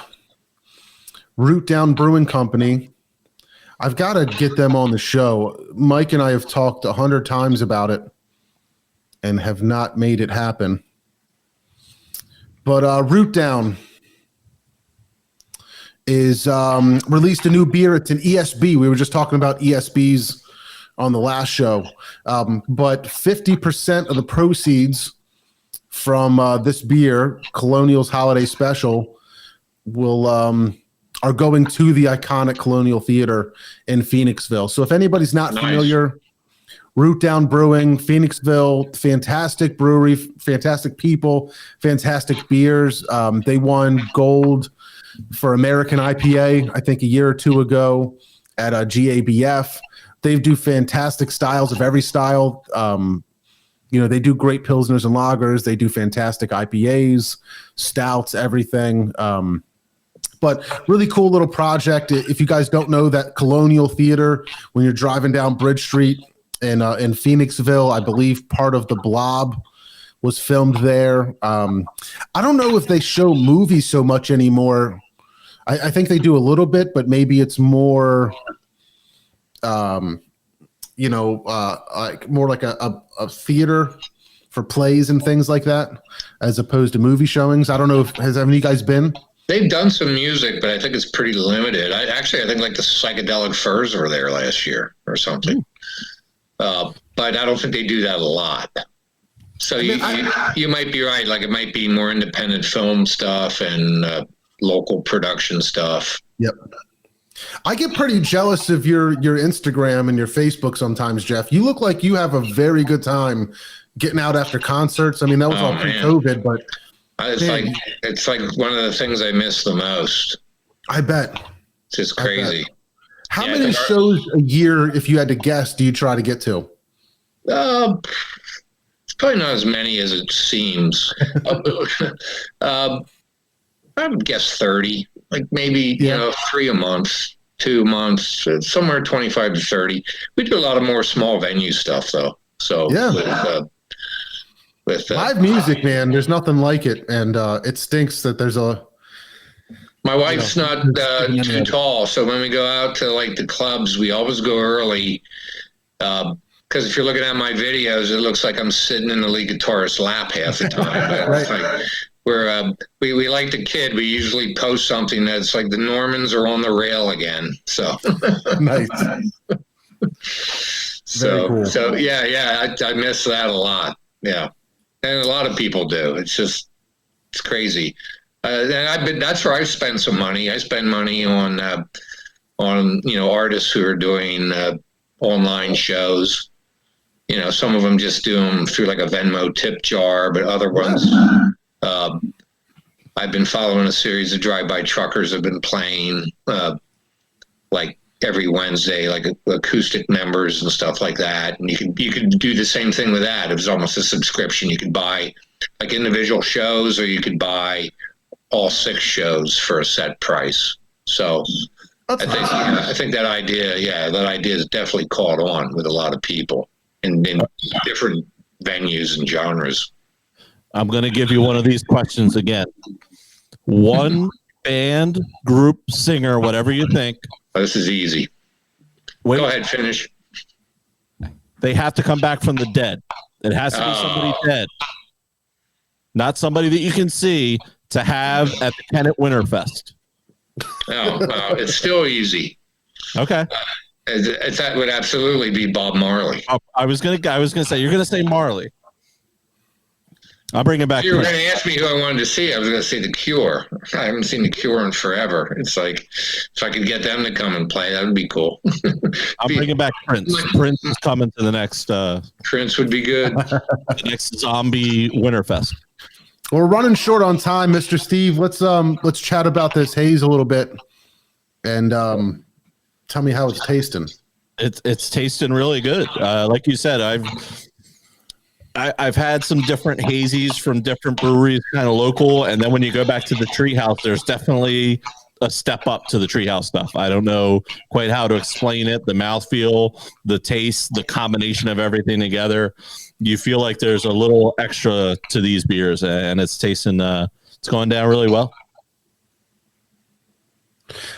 Root Down Brewing Company. I've got to get them on the show. Mike and I have talked 100 times about it and have not made it happen. But Root Down is released a new beer. It's an ESB. We were just talking about ESBs on the last show. But 50% of the proceeds from this beer, Colonial's Holiday Special, are going to the iconic Colonial Theater in Phoenixville. So if anybody's not familiar, Root Down Brewing, Phoenixville, fantastic brewery, fantastic people, fantastic beers. They won gold for American IPA, I think a year or two ago at GABF. They do fantastic styles of every style. They do great Pilsners and lagers. They do fantastic IPAs, stouts, everything. But really cool little project. If you guys don't know, that Colonial Theater, when you're driving down Bridge Street in Phoenixville, I believe part of The Blob was filmed there. I don't know if they show movies so much anymore. I think they do a little bit, but maybe it's more, like more like a theater for plays and things like that, as opposed to movie showings. I don't know if have any of you guys been? They've done some music, but I think it's pretty limited. I think like the Psychedelic Furs were there last year or something. But I don't think they do that a lot. So you might be right. Like it might be more independent film stuff and local production stuff. Yep. I get pretty jealous of your Instagram and your Facebook sometimes, Jeff. You look like you have a very good time getting out after concerts. I mean, that was all man. pre-COVID, but It's like one of the things I miss the most. I bet. It's just crazy. How many shows a year, if you had to guess, do you try to get to? It's probably not as many as it seems. I would guess 30, like maybe, 3 a month, 2 months, somewhere 25 to 30. We do a lot of more small venue stuff though. So with live music, man, there's nothing like it. And it stinks that there's my wife's not too tall. So when we go out to like the clubs, we always go early. Because if you're looking at my videos, it looks like I'm sitting in the lead guitarist's lap half the time. Right. We like the kid. We usually post something that's like the Normans are on the rail again. So nice. So cool. yeah, I miss that a lot. Yeah, and a lot of people do. It's crazy. And that's where I spend some money. I spend money on artists who are doing online shows. Some of them just do them through like a Venmo tip jar, but other ones, I've been following a series of drive-by truckers have been playing like every Wednesday, like acoustic members and stuff like that. And you could do the same thing with that. It was almost a subscription. You could buy like individual shows, or you could buy all 6 shows for a set price. So I think that idea is definitely caught on with a lot of people in different venues and genres. I'm going to give you one of these questions again. One band, group, singer, whatever you think. This is easy. Go ahead, finish. They have to come back from the dead. It has to be somebody dead. Not somebody that you can see, to have at the Kennett WinterFest. It's still easy. Okay. That would absolutely be Bob Marley. I was gonna say you're gonna say Marley. I'll bring it back. You were going to ask me who I wanted to see. I was going to say The Cure. I haven't seen The Cure in forever. It's like, if I could get them to come and play, that would be cool. I'm bringing back Prince. Prince is coming to the next. Prince would be good. The next zombie Winterfest. We're running short on time, Mr. Steve. Let's chat about this haze a little bit, and tell me how it's tasting. It's tasting really good. Like you said, I've had some different hazies from different breweries, kind of local, and then when you go back to the Treehouse, there's definitely a step up to the Treehouse stuff. I don't know quite how to explain it. The mouthfeel, the taste, the combination of everything together. You feel like there's a little extra to these beers, and it's tasting. It's going down really well.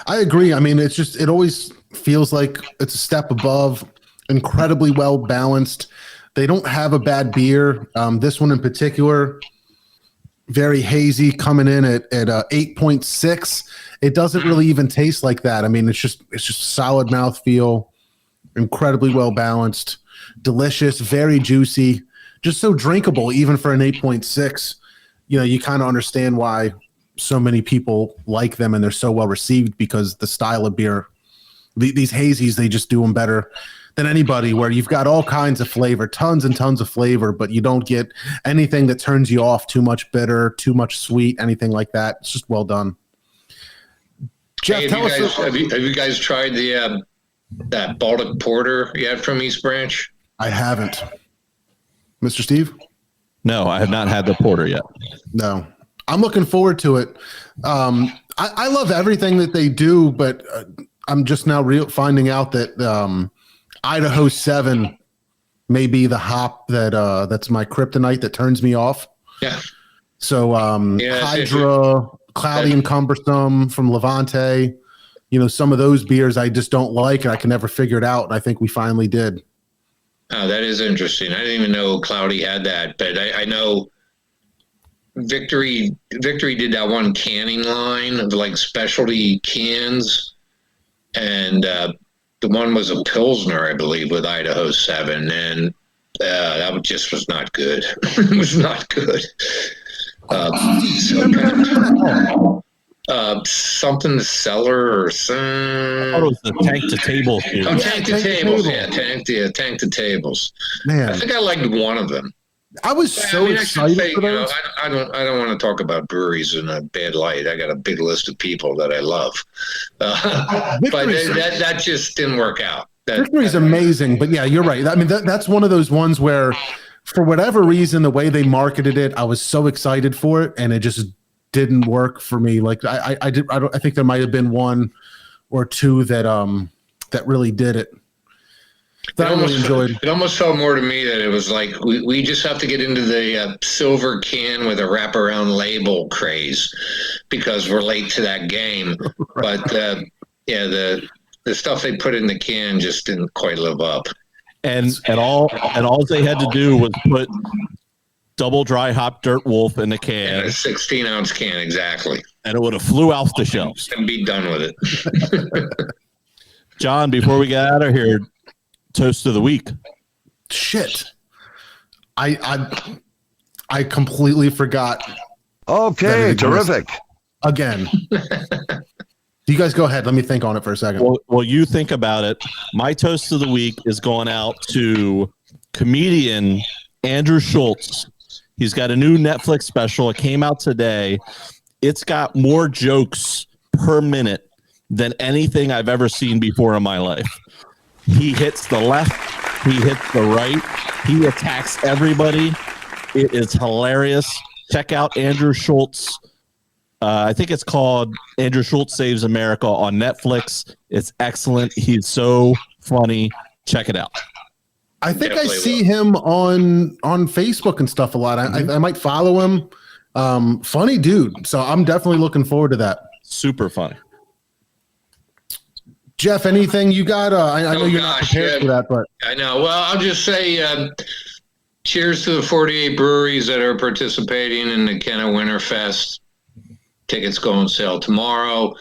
I agree. I mean, it always feels like it's a step above. Incredibly well balanced. They don't have a bad beer. This one in particular, very hazy, coming in at 8.6. It doesn't really even taste like that. I mean, it's just solid mouthfeel, incredibly well balanced, delicious, very juicy, just so drinkable, even for an 8.6. You kind of understand why so many people like them and they're so well received, because the style of beer, these hazies, they just do them better than anybody, where you've got all kinds of flavor, tons and tons of flavor, but you don't get anything that turns you off, too much bitter, too much sweet, anything like that. It's just well done. Jeff, have you guys tried the that Baltic Porter you had from East Branch? I haven't. Mr. Steve? No, I have not had the porter yet. No. I'm looking forward to it. I love everything that they do, but I'm just now finding out that Idaho 7 may be the hop that's my kryptonite that turns me off. Yeah. So Hydra, Cloudy and Cumbersome from Levante, some of those beers I just don't like, and I can never figure it out. And I think we finally did. Oh, that is interesting. I didn't even know Cloudy had that, but I know Victory did that one canning line of like specialty cans, and the one was a Pilsner, I believe, with Idaho 7, and that just was not good. It was not good. Something the cellar or some. I thought it was the tank to tables. Tank to tables. Yeah, tank to tables. Man, I think I liked one of them. I was so I should excited say, for those. I don't want to talk about breweries in a bad light. I got a big list of people that I love, but that just didn't work out. Victory's amazing, but yeah, you're right. I mean, that's one of those ones where, for whatever reason, the way they marketed it, I was so excited for it, and it just didn't work for me. Like I think there might have been one or two that really did it. That I really enjoyed. It almost felt more to me that it was like we just have to get into the silver can with a wraparound label craze because we're late to that game. Right. But the stuff they put in the can just didn't quite live up. And all they had to do was put double dry hop Dirt Wolf in the can, a 16-ounce can, exactly, and it would have flew off the shelves and be done with it. John, before we get out of here, toast of the week. Shit, I completely forgot. Okay, terrific. Again. You guys go ahead. Let me think on it for a second. Well, you think about it. My toast of the week is going out to comedian Andrew Schultz. He's got a new Netflix special. It came out today. It's got more jokes per minute than anything I've ever seen before in my life. He hits the left. He hits the right. He attacks everybody. It is hilarious. Check out Andrew Schultz. I think it's called Andrew Schultz Saves America on Netflix. It's excellent. He's so funny. Check it out. I think I see him on Facebook and stuff a lot. I might follow him. Funny dude. So I'm definitely looking forward to that. Super funny. Jeff, anything you got? I know you're not prepared for that, but I know. Well, I'll just say cheers to the 48 breweries that are participating in the Kennett WinterFest. Tickets go on sale tomorrow.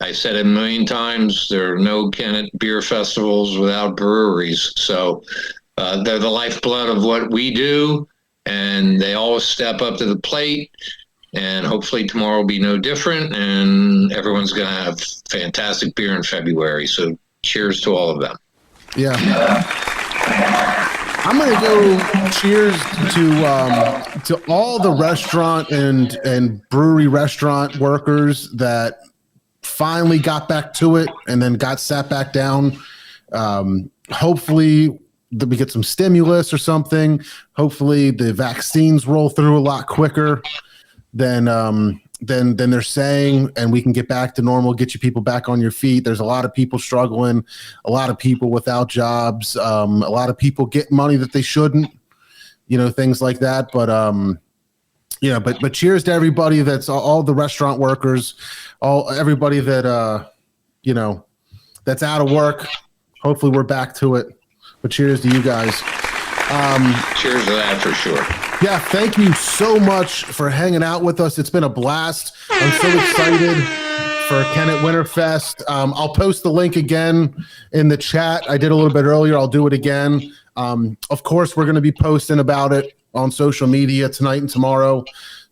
I said it a million times, there are no Kennett beer festivals without breweries. So they're the lifeblood of what we do, and they always step up to the plate. And hopefully tomorrow will be no different, and everyone's going to have fantastic beer in February. So cheers to all of them. Yeah. I'm going to go cheers to all the restaurant and brewery restaurant workers that finally got back to it and then got sat back down. Hopefully we get some stimulus or something. Hopefully the vaccines roll through a lot quicker than they're saying, and we can get back to normal, get you people back on your feet. There's a lot of people struggling, a lot of people without jobs, a lot of people get money that they shouldn't, things like that. But but cheers to everybody that's all the restaurant workers, everybody that that's out of work. Hopefully we're back to it. But cheers to you guys. Cheers to that for sure. Yeah, thank you so much for hanging out with us. It's been a blast. I'm so excited for Kennett WinterFest. I'll post the link again in the chat. I did a little bit earlier. I'll do it again. Of course, we're going to be posting about it on social media tonight and tomorrow.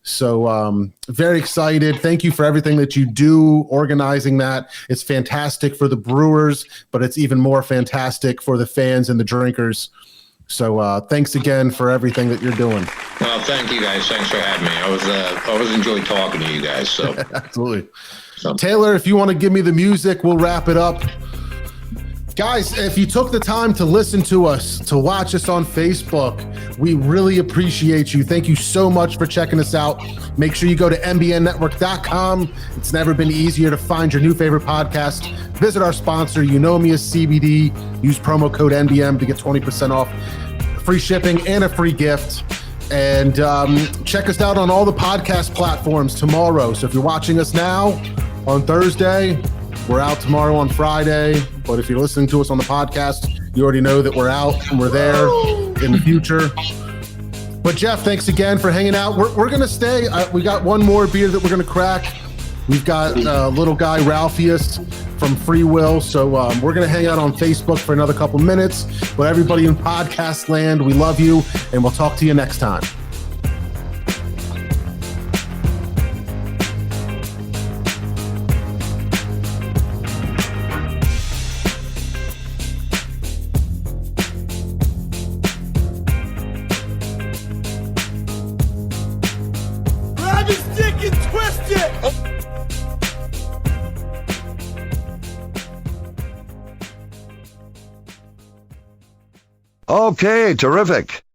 So very excited. Thank you for everything that you do organizing that. It's fantastic for the brewers, but it's even more fantastic for the fans and the drinkers. So thanks again for everything that you're doing. Well, thank you guys. Thanks for having me. I always enjoy talking to you guys. So absolutely. So, Taylor, if you want to give me the music, we'll wrap it up. Guys, if you took the time to listen to us, to watch us on Facebook, we really appreciate you. Thank you so much for checking us out. Make sure you go to mbnnetwork.com. It's never been easier to find your new favorite podcast. Visit our sponsor, You Know Me as CBD. Use promo code NBM to get 20% off, free shipping, and a free gift. And check us out on all the podcast platforms tomorrow. So if you're watching us now on Thursday, we're out tomorrow on Friday. But if you're listening to us on the podcast, you already know that we're out and we're there in the future. But Jeff, thanks again for hanging out. We're going to stay. We got one more beer that we're going to crack. We've got little guy Ralpheus from Free Will. So we're going to hang out on Facebook for another couple minutes. But everybody in podcast land, we love you, and we'll talk to you next time. have his dick and twist it! Okay, terrific.